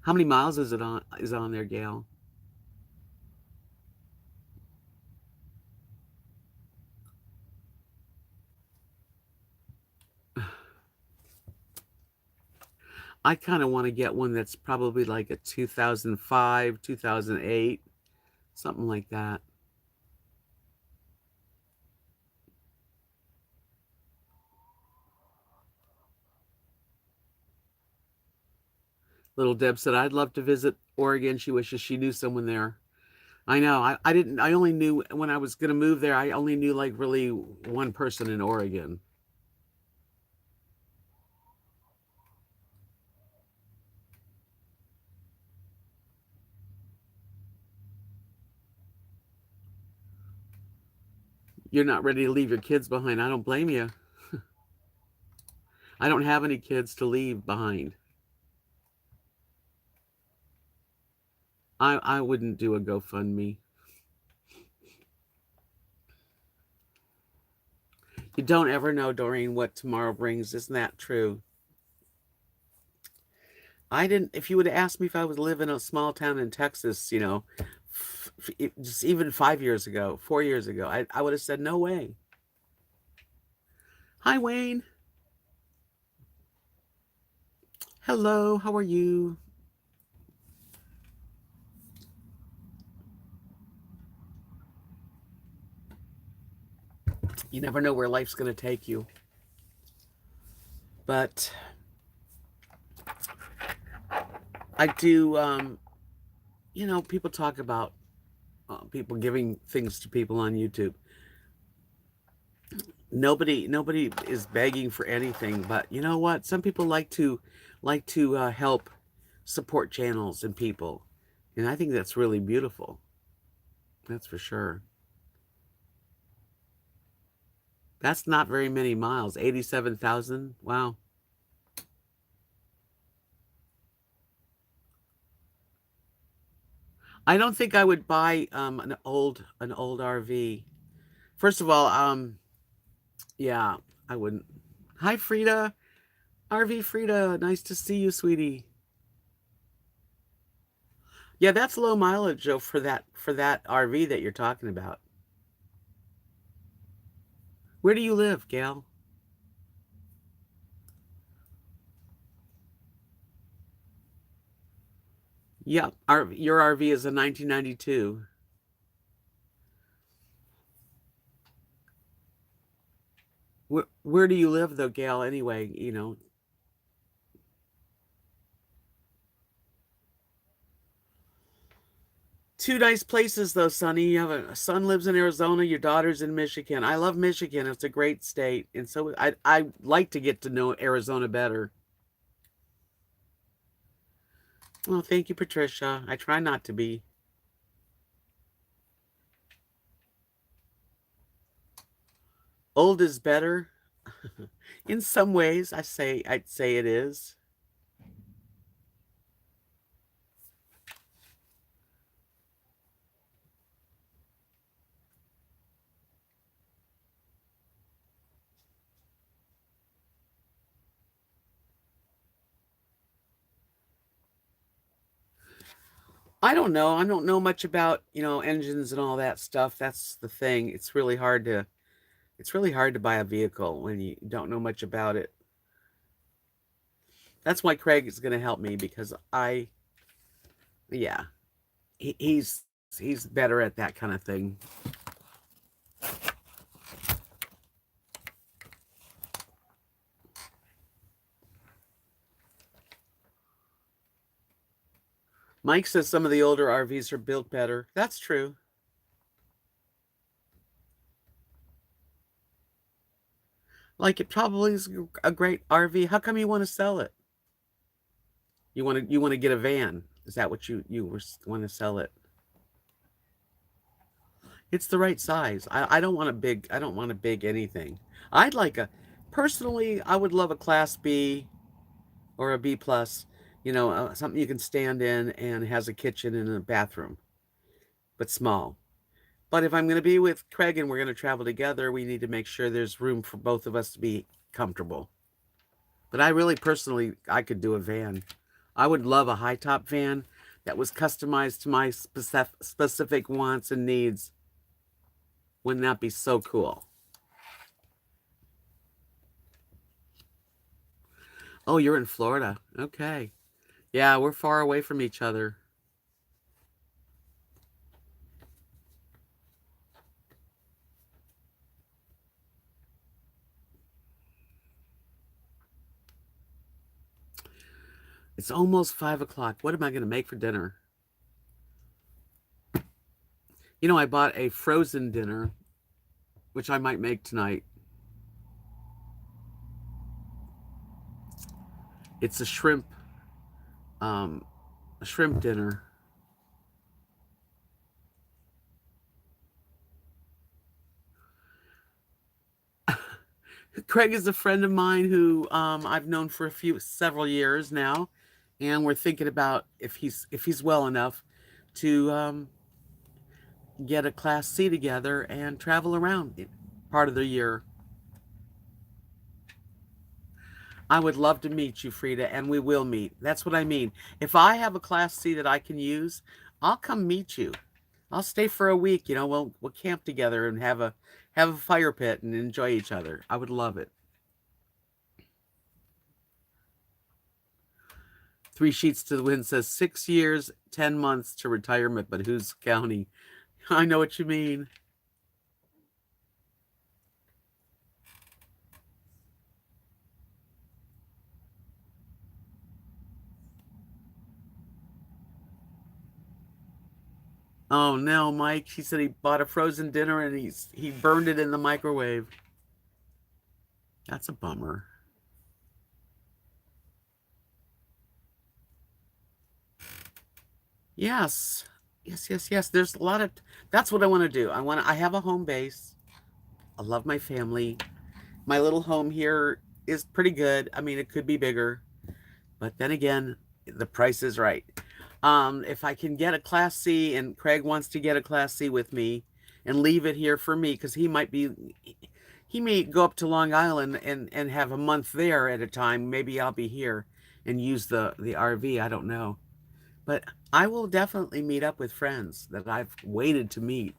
How many miles is on there, Gail? I kind of want to get one that's probably like a 2005, 2008, something like that. Little Deb said, I'd love to visit Oregon. She wishes she knew someone there. I know. I didn't, I only knew when I was going to move there, I only knew like really one person in Oregon. You're not ready to leave your kids behind. I don't blame you. I don't have any kids to leave behind. I wouldn't do a GoFundMe. You don't ever know, Doreen, what tomorrow brings. Isn't that true? I didn't, if you would have asked me if I was living in a small town in Texas, just even 5 years ago, 4 years ago, I would have said, no way. Hi, Wayne. Hello, how are you? You never know where life's going to take you. But I do, people talk about people giving things to people on YouTube. Nobody is begging for anything, but you know what? Some people like to help support channels and people, and I think that's really beautiful. That's for sure. That's not very many miles. 87,000. Wow. I don't think I would buy an old RV. First of all, yeah, I wouldn't. Hi, Frida. RV Frida, nice to see you, sweetie. Yeah, that's low mileage, Joe, for that RV that you're talking about. Where do you live, Gail? Yep, your RV is a 1992. Where do you live, though, Gail? Anyway, two nice places, though, Sonny. You have a son lives in Arizona. Your daughter's in Michigan. I love Michigan. It's a great state, and so I like to get to know Arizona better. Well, thank you, Patricia. I try not to be. Old is better. In some ways, I'd say it is. I don't know. I don't know much about, engines and all that stuff. That's the thing. It's really hard to buy a vehicle when you don't know much about it. That's why Craig is going to help me because yeah, he's better at that kind of thing. Mike says some of the older RVs are built better. That's true. Like it probably is a great RV. How come you want to sell it? You want to get a van? Is that what you want to sell it? It's the right size. I don't want a big. I don't want a big anything. I'd like a. Personally, I would love a Class B or a B plus. Something you can stand in and has a kitchen and a bathroom, but small. But if I'm going to be with Craig and we're going to travel together, we need to make sure there's room for both of us to be comfortable. But I really personally, I could do a van. I would love a high top van that was customized to my specific wants and needs. Wouldn't that be so cool? Oh, you're in Florida. Okay. Yeah, we're far away from each other. It's almost 5 o'clock. What am I going to make for dinner? You know, I bought a frozen dinner, which I might make tonight. It's um, a shrimp dinner. Craig is a friend of mine who I've known for several years now, and we're thinking about if he's well enough to get a Class C together and travel around part of the year. I would love to meet you, Frida, and we will meet. That's what I mean. If I have a Class C that I can use, I'll come meet you. I'll stay for a week. You know, we'll camp together and have a fire pit and enjoy each other. I would love it. 3 Sheets to the Wind says 6 years, 10 months to retirement, but who's counting? I know what you mean. Oh no, Mike. He said he bought a frozen dinner and he burned it in the microwave. That's a bummer. Yes. Yes. There's a lot of that's what I want to do. I have a home base. I love my family. My little home here is pretty good. I mean, it could be bigger, but then again, the price is right. If I can get a Class C and Craig wants to get a Class C with me and leave it here for me because he may go up to Long Island and have a month there at a time. Maybe I'll be here and use the RV. I don't know. But I will definitely meet up with friends that I've waited to meet.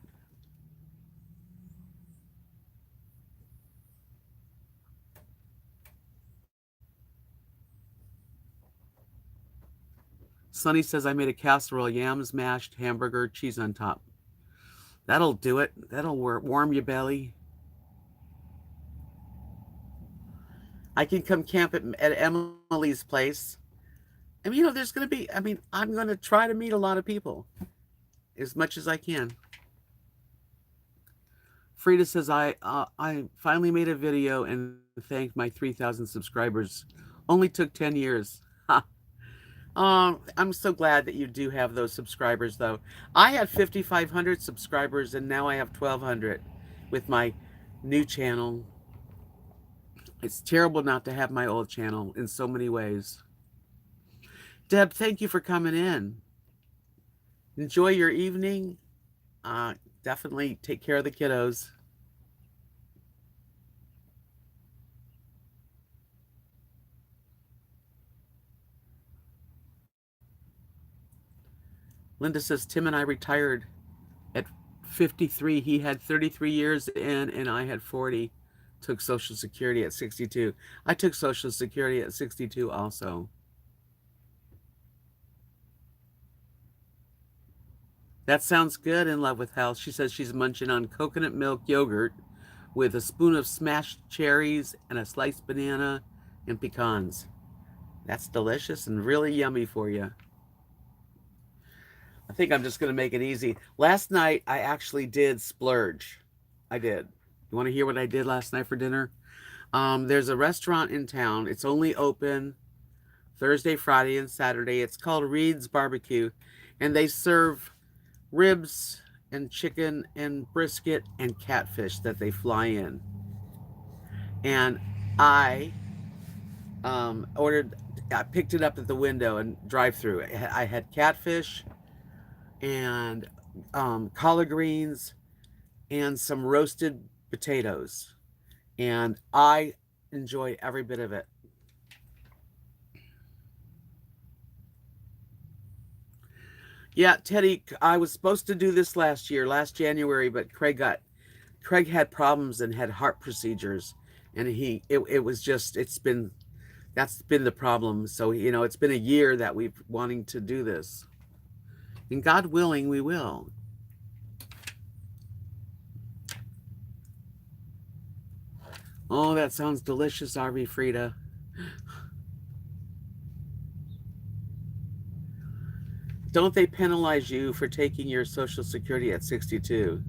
Sonny says I made a casserole, yams, mashed, hamburger, cheese on top. That'll do it. That'll warm your belly. I can come camp at Emily's place. I mean, you know, there's going to be, I mean, I'm going to try to meet a lot of people as much as I can. Frida says I finally made a video and thanked my 3,000 subscribers. Only took 10 years. Ha. I'm so glad that you do have those subscribers, though. I had 5,500 subscribers, and now I have 1,200 with my new channel. It's terrible not to have my old channel in so many ways. Deb, thank you for coming in. Enjoy your evening. Definitely take care of the kiddos. Linda says Tim and I retired at 53. He had 33 years in, and I had 40. Took Social Security at 62. I took Social Security at 62 also. That sounds good. In love with health. She says she's munching on coconut milk yogurt with a spoon of smashed cherries and a sliced banana and pecans. That's delicious and really yummy for you. I think I'm just going to make it easy. Last night, I actually did splurge. I did. You want to hear what I did last night for dinner? There's a restaurant in town. It's only open Thursday, Friday, and Saturday. It's called Reed's Barbecue, and they serve ribs and chicken and brisket and catfish that they fly in. And I I picked it up at the window and drive through. I had catfish and collard greens and some roasted potatoes. And I enjoy every bit of it. Yeah, Teddy, I was supposed to do this last January, but Craig had problems and had heart procedures, and it was just that's been the problem. So you know, it's been a year that we've wanting to do this, and God willing, we will. Oh, that sounds delicious, RV Frida. Don't they penalize you for taking your Social Security at 62?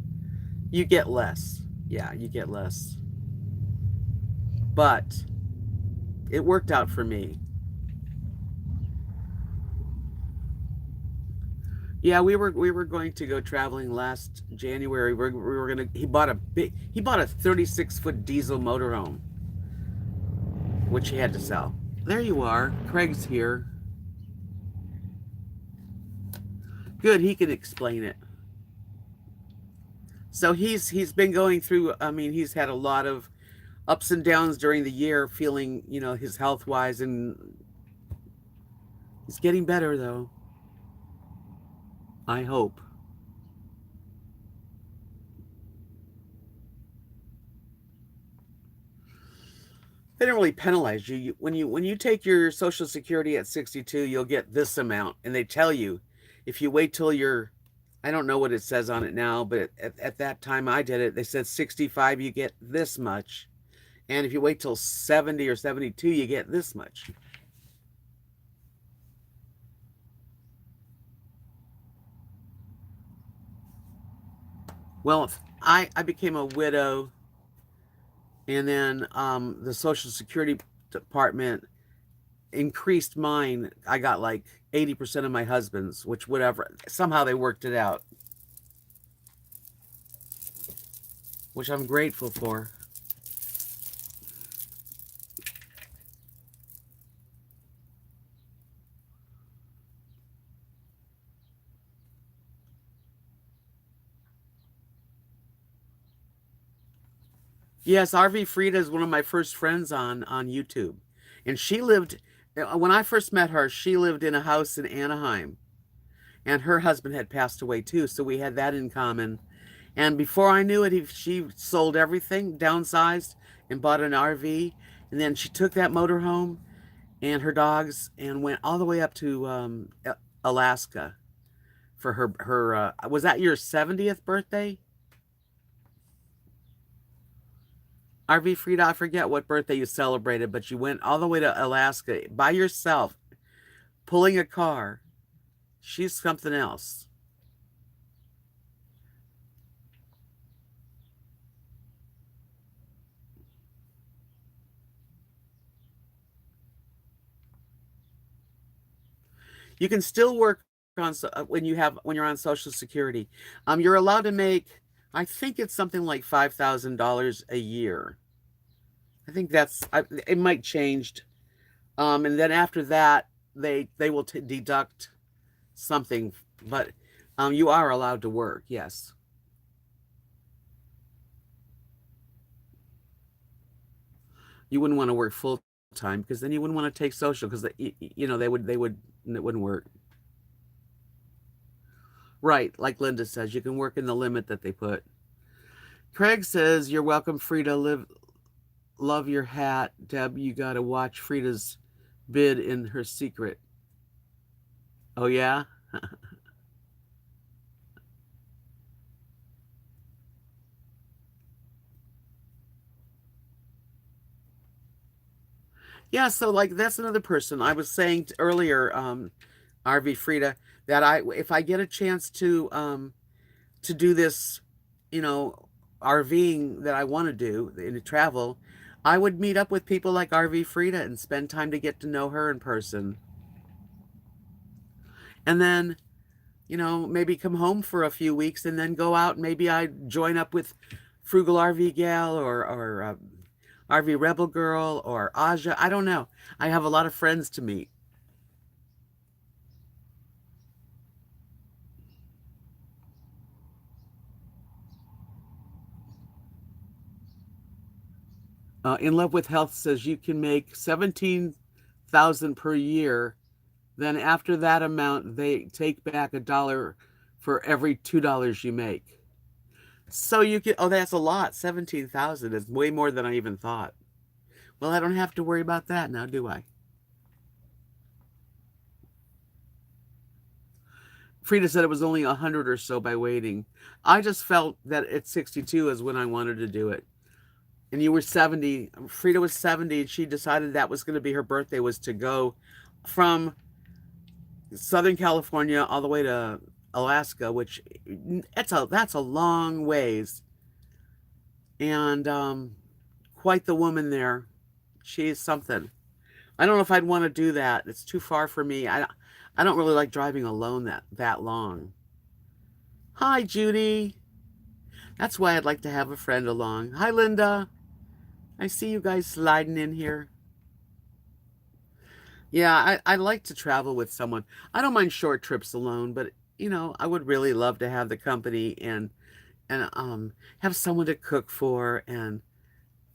You get less. Yeah, you get less. But it worked out for me. Yeah, we were going to go traveling last January. We were gonna. He bought a 36-foot diesel motorhome, which he had to sell. There you are. Craig's here. Good, he can explain it. So he's been going through. I mean, he's had a lot of ups and downs during the year, feeling his health wise, and he's getting better though. I hope. They don't really penalize you. When you take your Social Security at 62, you'll get this amount, and they tell you if you wait till you're, I don't know what it says on it now, but at that time I did it, they said 65 you get this much, and if you wait till 70 or 72 you get this much. Well, I became a widow, and then the Social Security Department increased mine. I got like 80% of my husband's, which whatever. Somehow they worked it out, which I'm grateful for. Yes, RV Frida is one of my first friends on YouTube, and she lived. When I first met her, she lived in a house in Anaheim, and her husband had passed away too, so we had that in common. And before I knew it, she sold everything, downsized, and bought an RV. And then she took that motorhome and her dogs and went all the way up to Alaska for her. Was that your 70th birthday? RV Frida, I forget what birthday you celebrated, but you went all the way to Alaska by yourself, pulling a car. She's something else. You can still work on when you're on Social Security. You're allowed to make, I think it's something like $5,000 a year. I think it might changed. And then after that, they will deduct something, but you are allowed to work. Yes, you wouldn't want to work full time because then you wouldn't want to take social because they would it wouldn't work. Right, like Linda says, you can work in the limit that they put. Craig says, "You're welcome, Frida. Love your hat, Deb. You got to watch Frida's bid in her secret." Oh yeah, yeah. So like that's another person I was saying earlier, RV Frida, that if I get a chance to do this, you know, RVing that I want to do in travel, I would meet up with people like RV Frida and spend time to get to know her in person. And then, maybe come home for a few weeks and then go out and maybe I join up with Frugal RV Gal or RV Rebel Girl or Aja. I don't know. I have a lot of friends to meet. In Love with Health says you can make 17,000 per year. Then after that amount, they take back $1 for every $2 you make. So you can, oh, that's a lot. 17,000 is way more than I even thought. Well, I don't have to worry about that now, do I? Frida said it was only 100 or so by waiting. I just felt that at 62 is when I wanted to do it. And you were 70. Frida was 70, and she decided that was going to be her birthday, was to go from Southern California all the way to Alaska, which that's a long ways, and quite the woman there. She's something. I don't know if I'd want to do that. It's too far for me. I don't really like driving alone that long. Hi, Judy. That's why I'd like to have a friend along. Hi, Linda. I see you guys sliding in here. Yeah, I like to travel with someone. I don't mind short trips alone, but I would really love to have the company and have someone to cook for and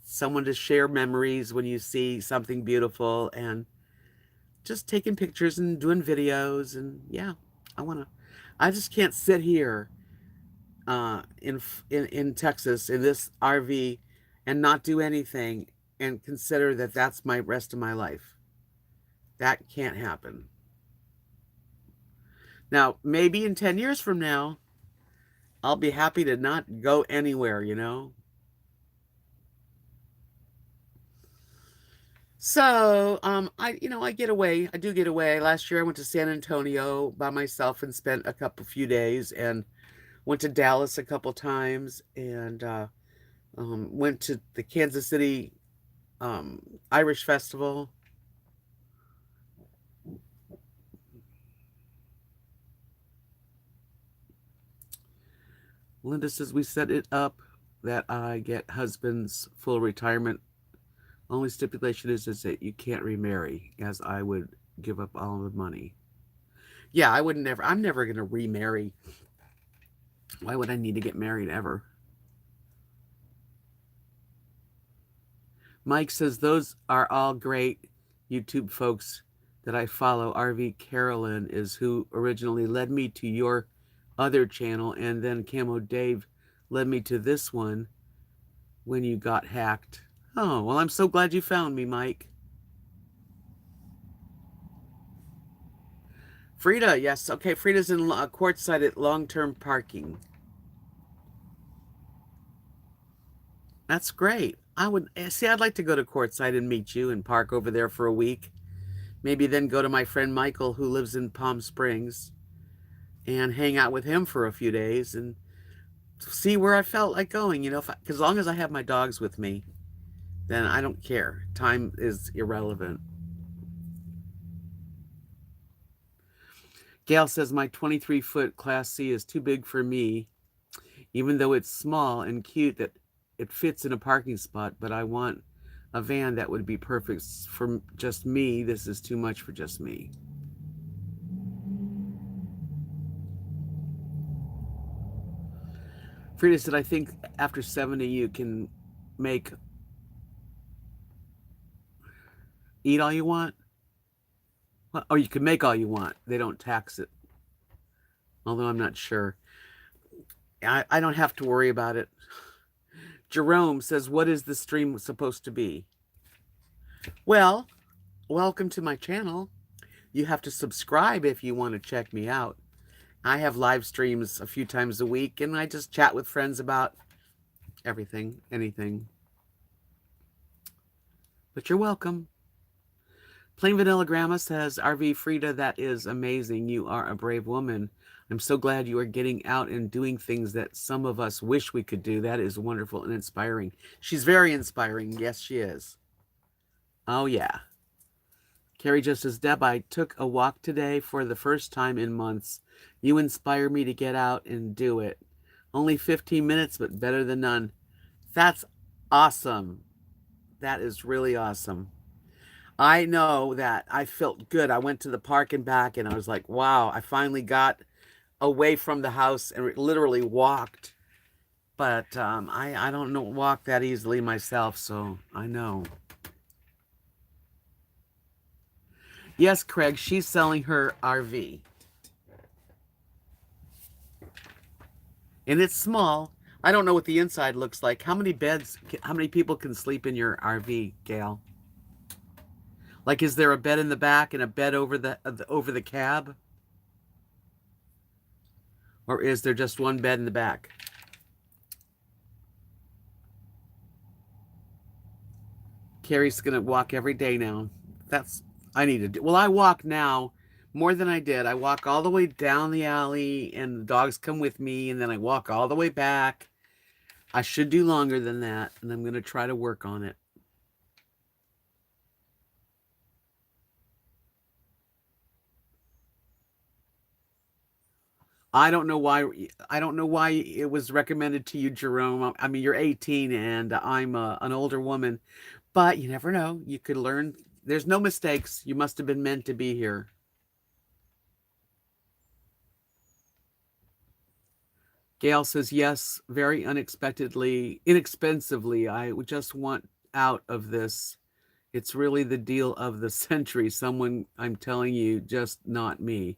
someone to share memories when you see something beautiful and just taking pictures and doing videos and yeah, I just can't sit here in Texas in this RV and not do anything and consider that that's my rest of my life. That can't happen. Now, maybe in 10 years from now, I'll be happy to not go anywhere. So, I get away. I do get away. Last year I went to San Antonio by myself and spent a few days and went to Dallas a couple times and went to the Kansas City Irish Festival. Linda says we set it up that I get husband's full retirement. Only stipulation is that you can't remarry, as I would give up all the money. Yeah, I would never. I'm never going to remarry. Why would I need to get married ever? Mike says those are all great YouTube folks that I follow. RV Carolyn is who originally led me to your other channel, and then Camo Dave led me to this one when you got hacked. Oh, well, I'm so glad you found me, Mike. Frida, yes. Okay, Frida's in courtside at long-term parking. That's great. I'd like to go to courtside and meet you and park over there for a week. Maybe then go to my friend Michael who lives in Palm Springs and hang out with him for a few days and see where I felt like going, because as long as I have my dogs with me, then I don't care. Time is irrelevant. Gail says my 23-foot Class C is too big for me, even though it's small and cute that it fits in a parking spot, but I want a van that would be perfect for just me. This is too much for just me. Frida said, I think after 70 you can eat all you want. Or you can make all you want. They don't tax it. Although I'm not sure. I don't have to worry about it. Jerome says, what is the stream supposed to be? Well, welcome to my channel. You have to subscribe if you want to check me out. I have live streams a few times a week, and I just chat with friends about everything, anything. But you're welcome. Plain Vanilla Grandma says, RV Frida, that is amazing. You are a brave woman. I'm so glad you are getting out and doing things that some of us wish we could do. That is wonderful and inspiring. She's very inspiring. Yes, she is. Oh, yeah. Carrie just says, Deb, I took a walk today for the first time in months. You inspire me to get out and do it. Only 15 minutes, but better than none. That's awesome. That is really awesome. I know that I felt good. I went to the park and back, and I was like, wow, I finally got away from the house and literally walked. But I don't know walk that easily myself, so I know. Yes, Craig, she's selling her RV. And it's small. I don't know what the inside looks like. How many people can sleep in your RV, Gail? Like, is there a bed in the back and a bed over the cab? Or is there just one bed in the back? Carrie's going to walk every day now. I need to do. Well, I walk now More than I did. I walk all the way down the alley and the dogs come with me, and then I walk all the way back. I should do longer than that, and I'm going to try to work on it. I don't know why it was recommended to you, Jerome. I mean, you're 18 and I'm an older woman, but you never know. You could learn. There's no mistakes. You must have been meant to be here. Gail says, yes, very unexpectedly, inexpensively. I would just want out of this. It's really the deal of the century. Someone, I'm telling you, just not me.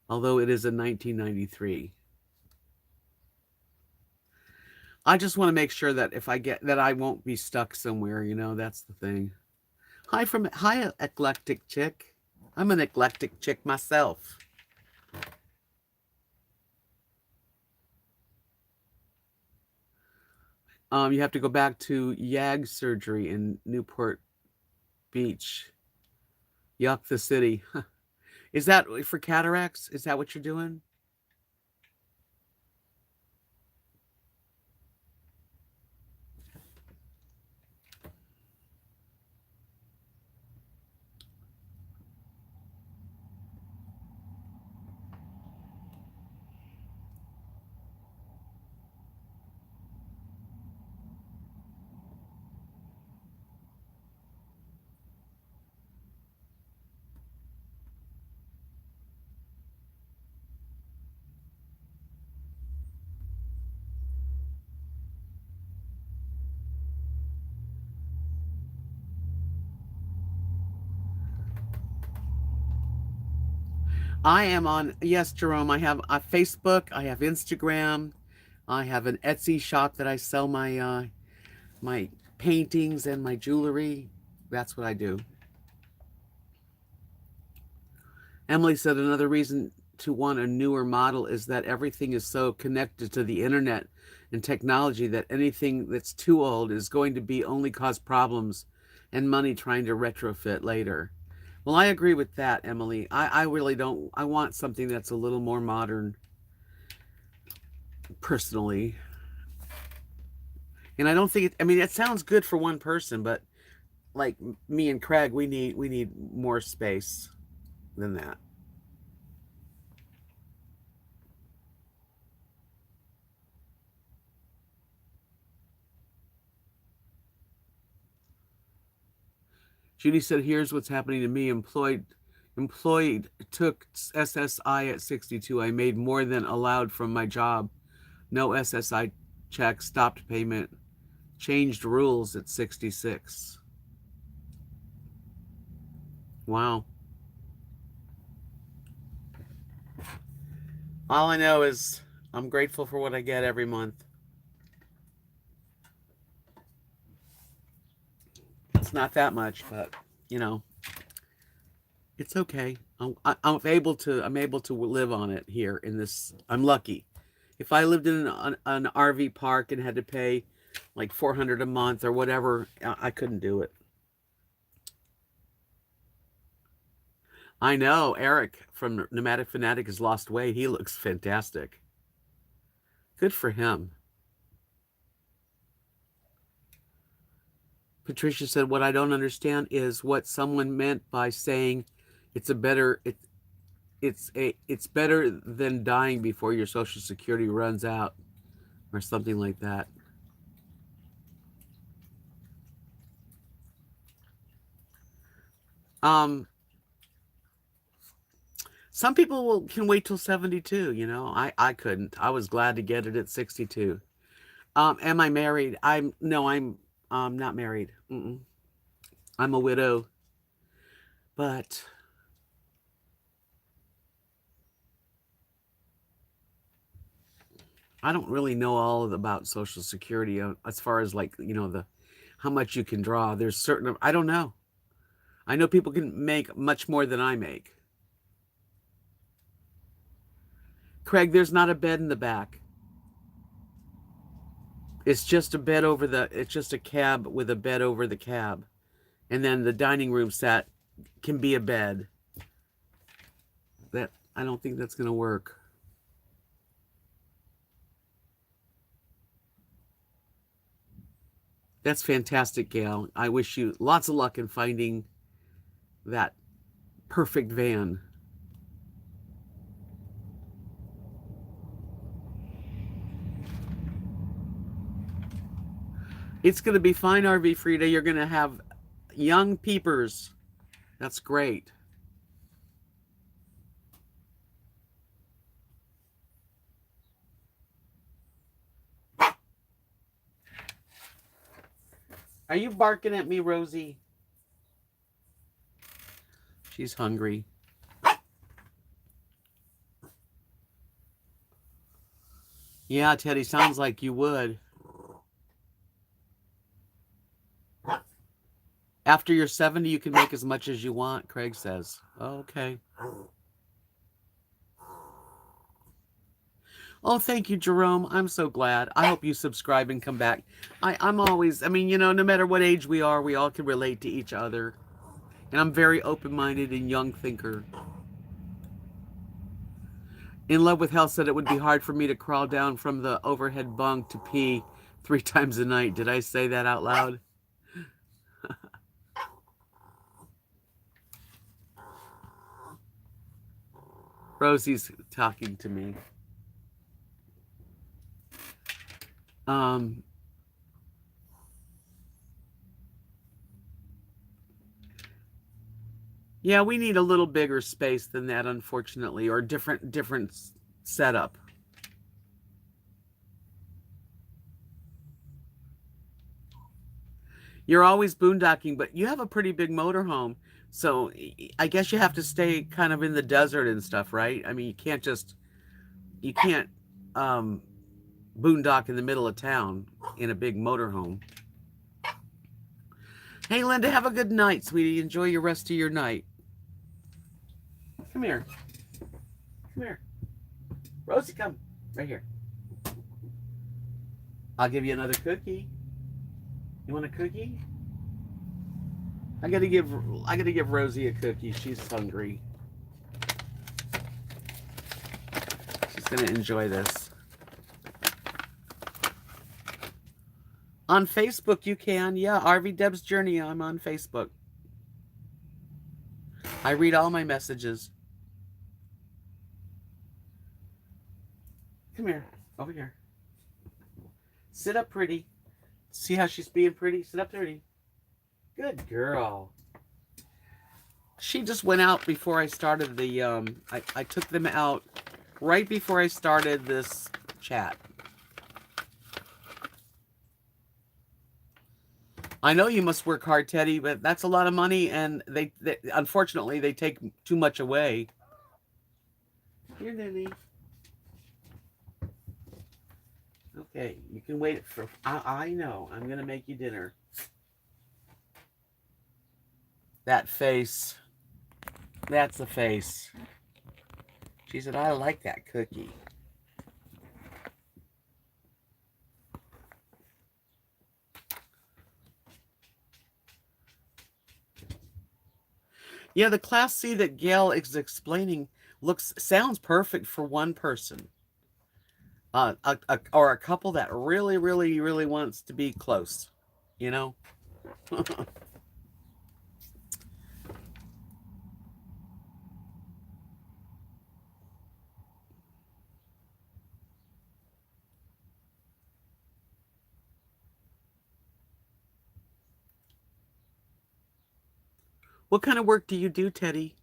Although it is a 1993. I just want to make sure that if I get that I won't be stuck somewhere, that's the thing. Hi, eclectic chick. I'm an eclectic chick myself. You have to go back to YAG surgery in Newport Beach. Yuck the city. Is that for cataracts? Is that what you're doing? I am on, yes, Jerome. I have a Facebook, I have Instagram, I have an Etsy shop that I sell my paintings and my jewelry. That's what I do. Emily said another reason to want a newer model is that everything is so connected to the internet and technology that anything that's too old is going to be only cause problems and money trying to retrofit later. Well, I agree with that, Emily. I really don't. I want something that's a little more modern, personally. And I don't think I mean, it sounds good for one person, but like me and Craig, we need more space than that. Judy said, "Here's what's happening to me. Employed took SSI at 62. I made more than allowed from my job. No SSI check, stopped payment, changed rules at 66." Wow. All I know is I'm grateful for what I get every month. It's not that much, but you know, it's okay. I'm able to live on it here in this. I'm lucky. If I lived in an RV park and had to pay like 400 a month or whatever, I couldn't do it. I know Eric from Pneumatic Fanatic has lost weight. He looks fantastic. Good for him. Patricia said, "What I don't understand is what someone meant by saying it's a better it's better than dying before your Social Security runs out or something like that." Um, some people can wait till 72. I couldn't. I was glad to get it at 62. Am I married? I'm no, I'm not married. Mm-mm. I'm a widow, but I don't really know all about Social Security as far as like, the how much you can draw. There's certain I don't know. I know people can make much more than I make. Craig, there's not a bed in the back. It's just a cab with a bed over the cab. And then the dining room set can be a bed. That I don't think that's going to work. That's fantastic, Gail. I wish you lots of luck in finding that perfect van. It's going to be fine, RV Frida. You're going to have young peepers. That's great. Are you barking at me, Rosie? She's hungry. Yeah, Teddy, sounds like you would. After you're 70, you can make as much as you want, Craig says. Okay. Oh, thank you, Jerome. I'm so glad. I hope you subscribe and come back. I'm always, I mean, you know, no matter what age we are, we all can relate to each other. And I'm very open-minded and young thinker. In Love with Health said it would be hard for me to crawl down from the overhead bunk to pee 3 times a night. Did I say that out loud? Rosie's talking to me. Yeah, we need a little bigger space than that, unfortunately, or different setup. You're always boondocking, but you have a pretty big motorhome, so I guess you have to stay kind of in the desert and stuff, right? I mean, you can't boondock in the middle of town in a big motorhome. Hey, Linda, have a good night, sweetie. Enjoy your rest of your night. Come here. Come here. Rosie, come. Right here. I'll give you another cookie. You want a cookie? I gotta give Rosie a cookie. She's hungry. She's gonna enjoy this. On Facebook, you can. Yeah, RV Debs Journey. I'm on Facebook. I read all my messages. Come here. Over here. Sit up pretty. See how she's being pretty? Sit up pretty. Good girl. She just went out before I started the, I took them out right before I started this chat. I know you must work hard, Teddy, but that's a lot of money, and they unfortunately, they take too much away. Here, Lily. Okay, you can wait for, I know, I'm going to make you dinner. That face. That's the face. She said, I like that cookie. Yeah, the Class C that Gail is explaining sounds perfect for one person. Or a couple that really, really, really wants to be close, you know? What kind of work do you do, Teddy?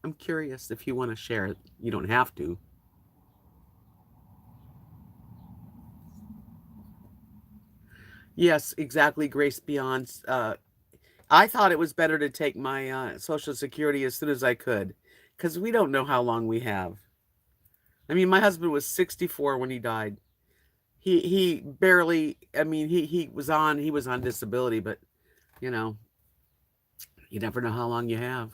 I'm curious if you want to share it. You don't have to. Yes, exactly, Grace Beyond. I thought it was better to take my Social Security as soon as I could, because we don't know how long we have. I mean, my husband was 64 when he died. He barely. I mean, he was on disability, but you know, you never know how long you have.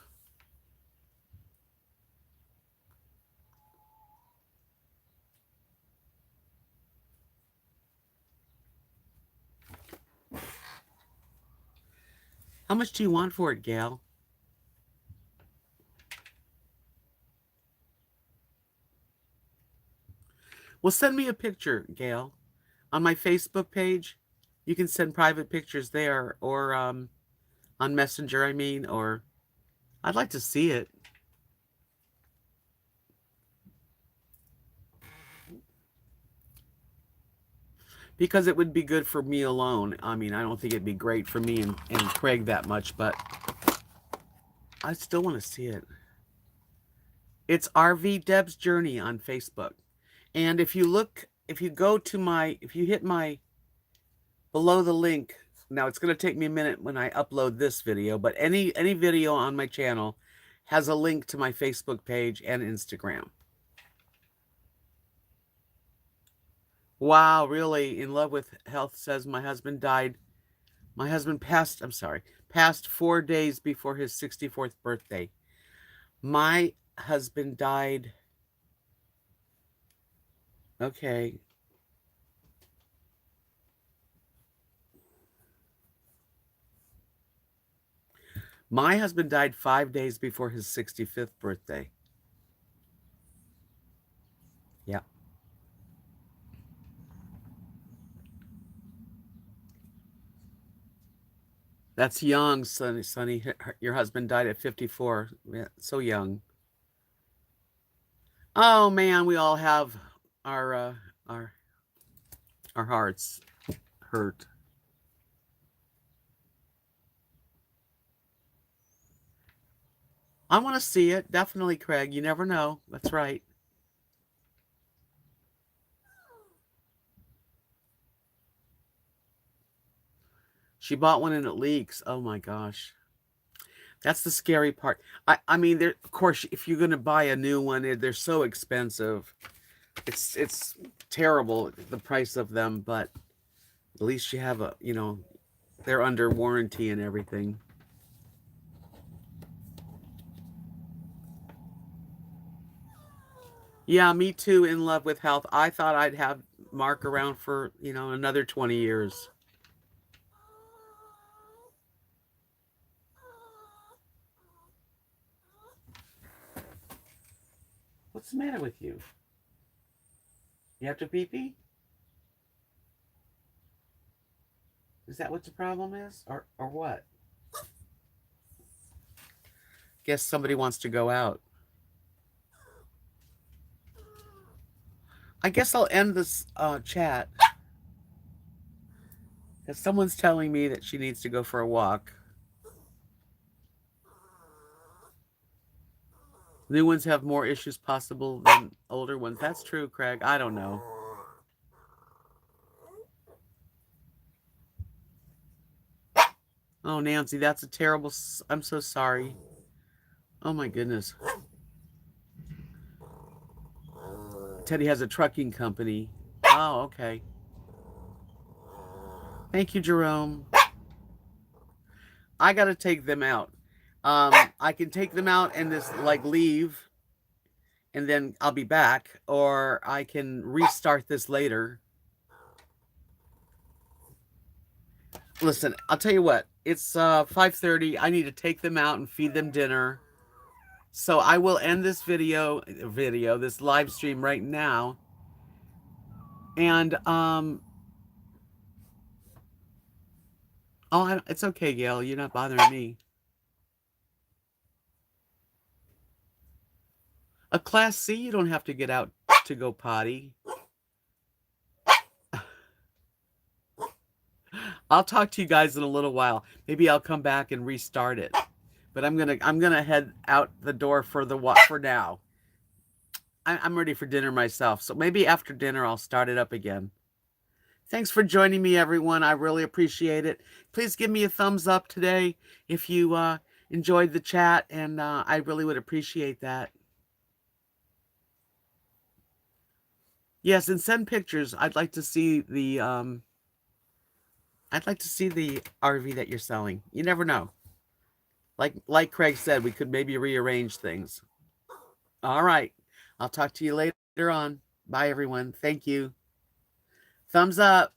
How much do you want for it, Gail? Well, send me a picture, Gail, on my Facebook page. You can send private pictures there, or on Messenger, I mean, or I'd like to see it. Because it would be good for me alone. I mean, I don't think it'd be great for me and Craig that much, but I still want to see it. It's RV Debs Journey on Facebook. And if you go to if you hit my, below the link, now it's going to take me a minute when I upload this video, but any video on my channel has a link to my Facebook page and Instagram. Wow, really? In love with health says my husband died. My husband passed 4 days before his 64th birthday. My husband died. Okay. My husband died 5 days before his 65th birthday. Yeah. That's young, Sonny. Your husband died at 54. Yeah, so young. Oh man, we all have our our hearts hurt. I want to see it. Definitely, Craig. You never know. That's right. She bought one and it leaks. Oh my gosh. That's the scary part. I mean, of course, if you're going to buy a new one, they're so expensive. It's terrible, the price of them, but at least you have they're under warranty and everything. Yeah, me too, in love with health. I thought I'd have Mark around for, another 20 years. What's the matter with you? You have to pee-pee? Is that what the problem is? Or what? Guess somebody wants to go out. I guess I'll end this chat. Because someone's telling me that she needs to go for a walk. New ones have more issues possible than older ones. That's true, Craig. I don't know. Oh, Nancy, that's a terrible... I'm so sorry. Oh, my goodness. Teddy has a trucking company. Oh, okay. Thank you, Jerome. I got to take them out. I can take them out and just, leave, and then I'll be back. Or I can restart this later. Listen, I'll tell you what. It's 5:30. I need to take them out and feed them dinner. So I will end this this live stream right now. And it's okay, Gail. You're not bothering me. A Class C, you don't have to get out to go potty. I'll talk to you guys in a little while. Maybe I'll come back and restart it. But I'm gonna head out the door for now. I'm ready for dinner myself. So maybe after dinner I'll start it up again. Thanks for joining me, everyone. I really appreciate it. Please give me a thumbs up today if you enjoyed the chat, and I really would appreciate that. Yes, and send pictures. I'd like to see the RV that you're selling. You never know. Like Craig said, we could maybe rearrange things. All right. I'll talk to you later on. Bye, everyone. Thank you. Thumbs up.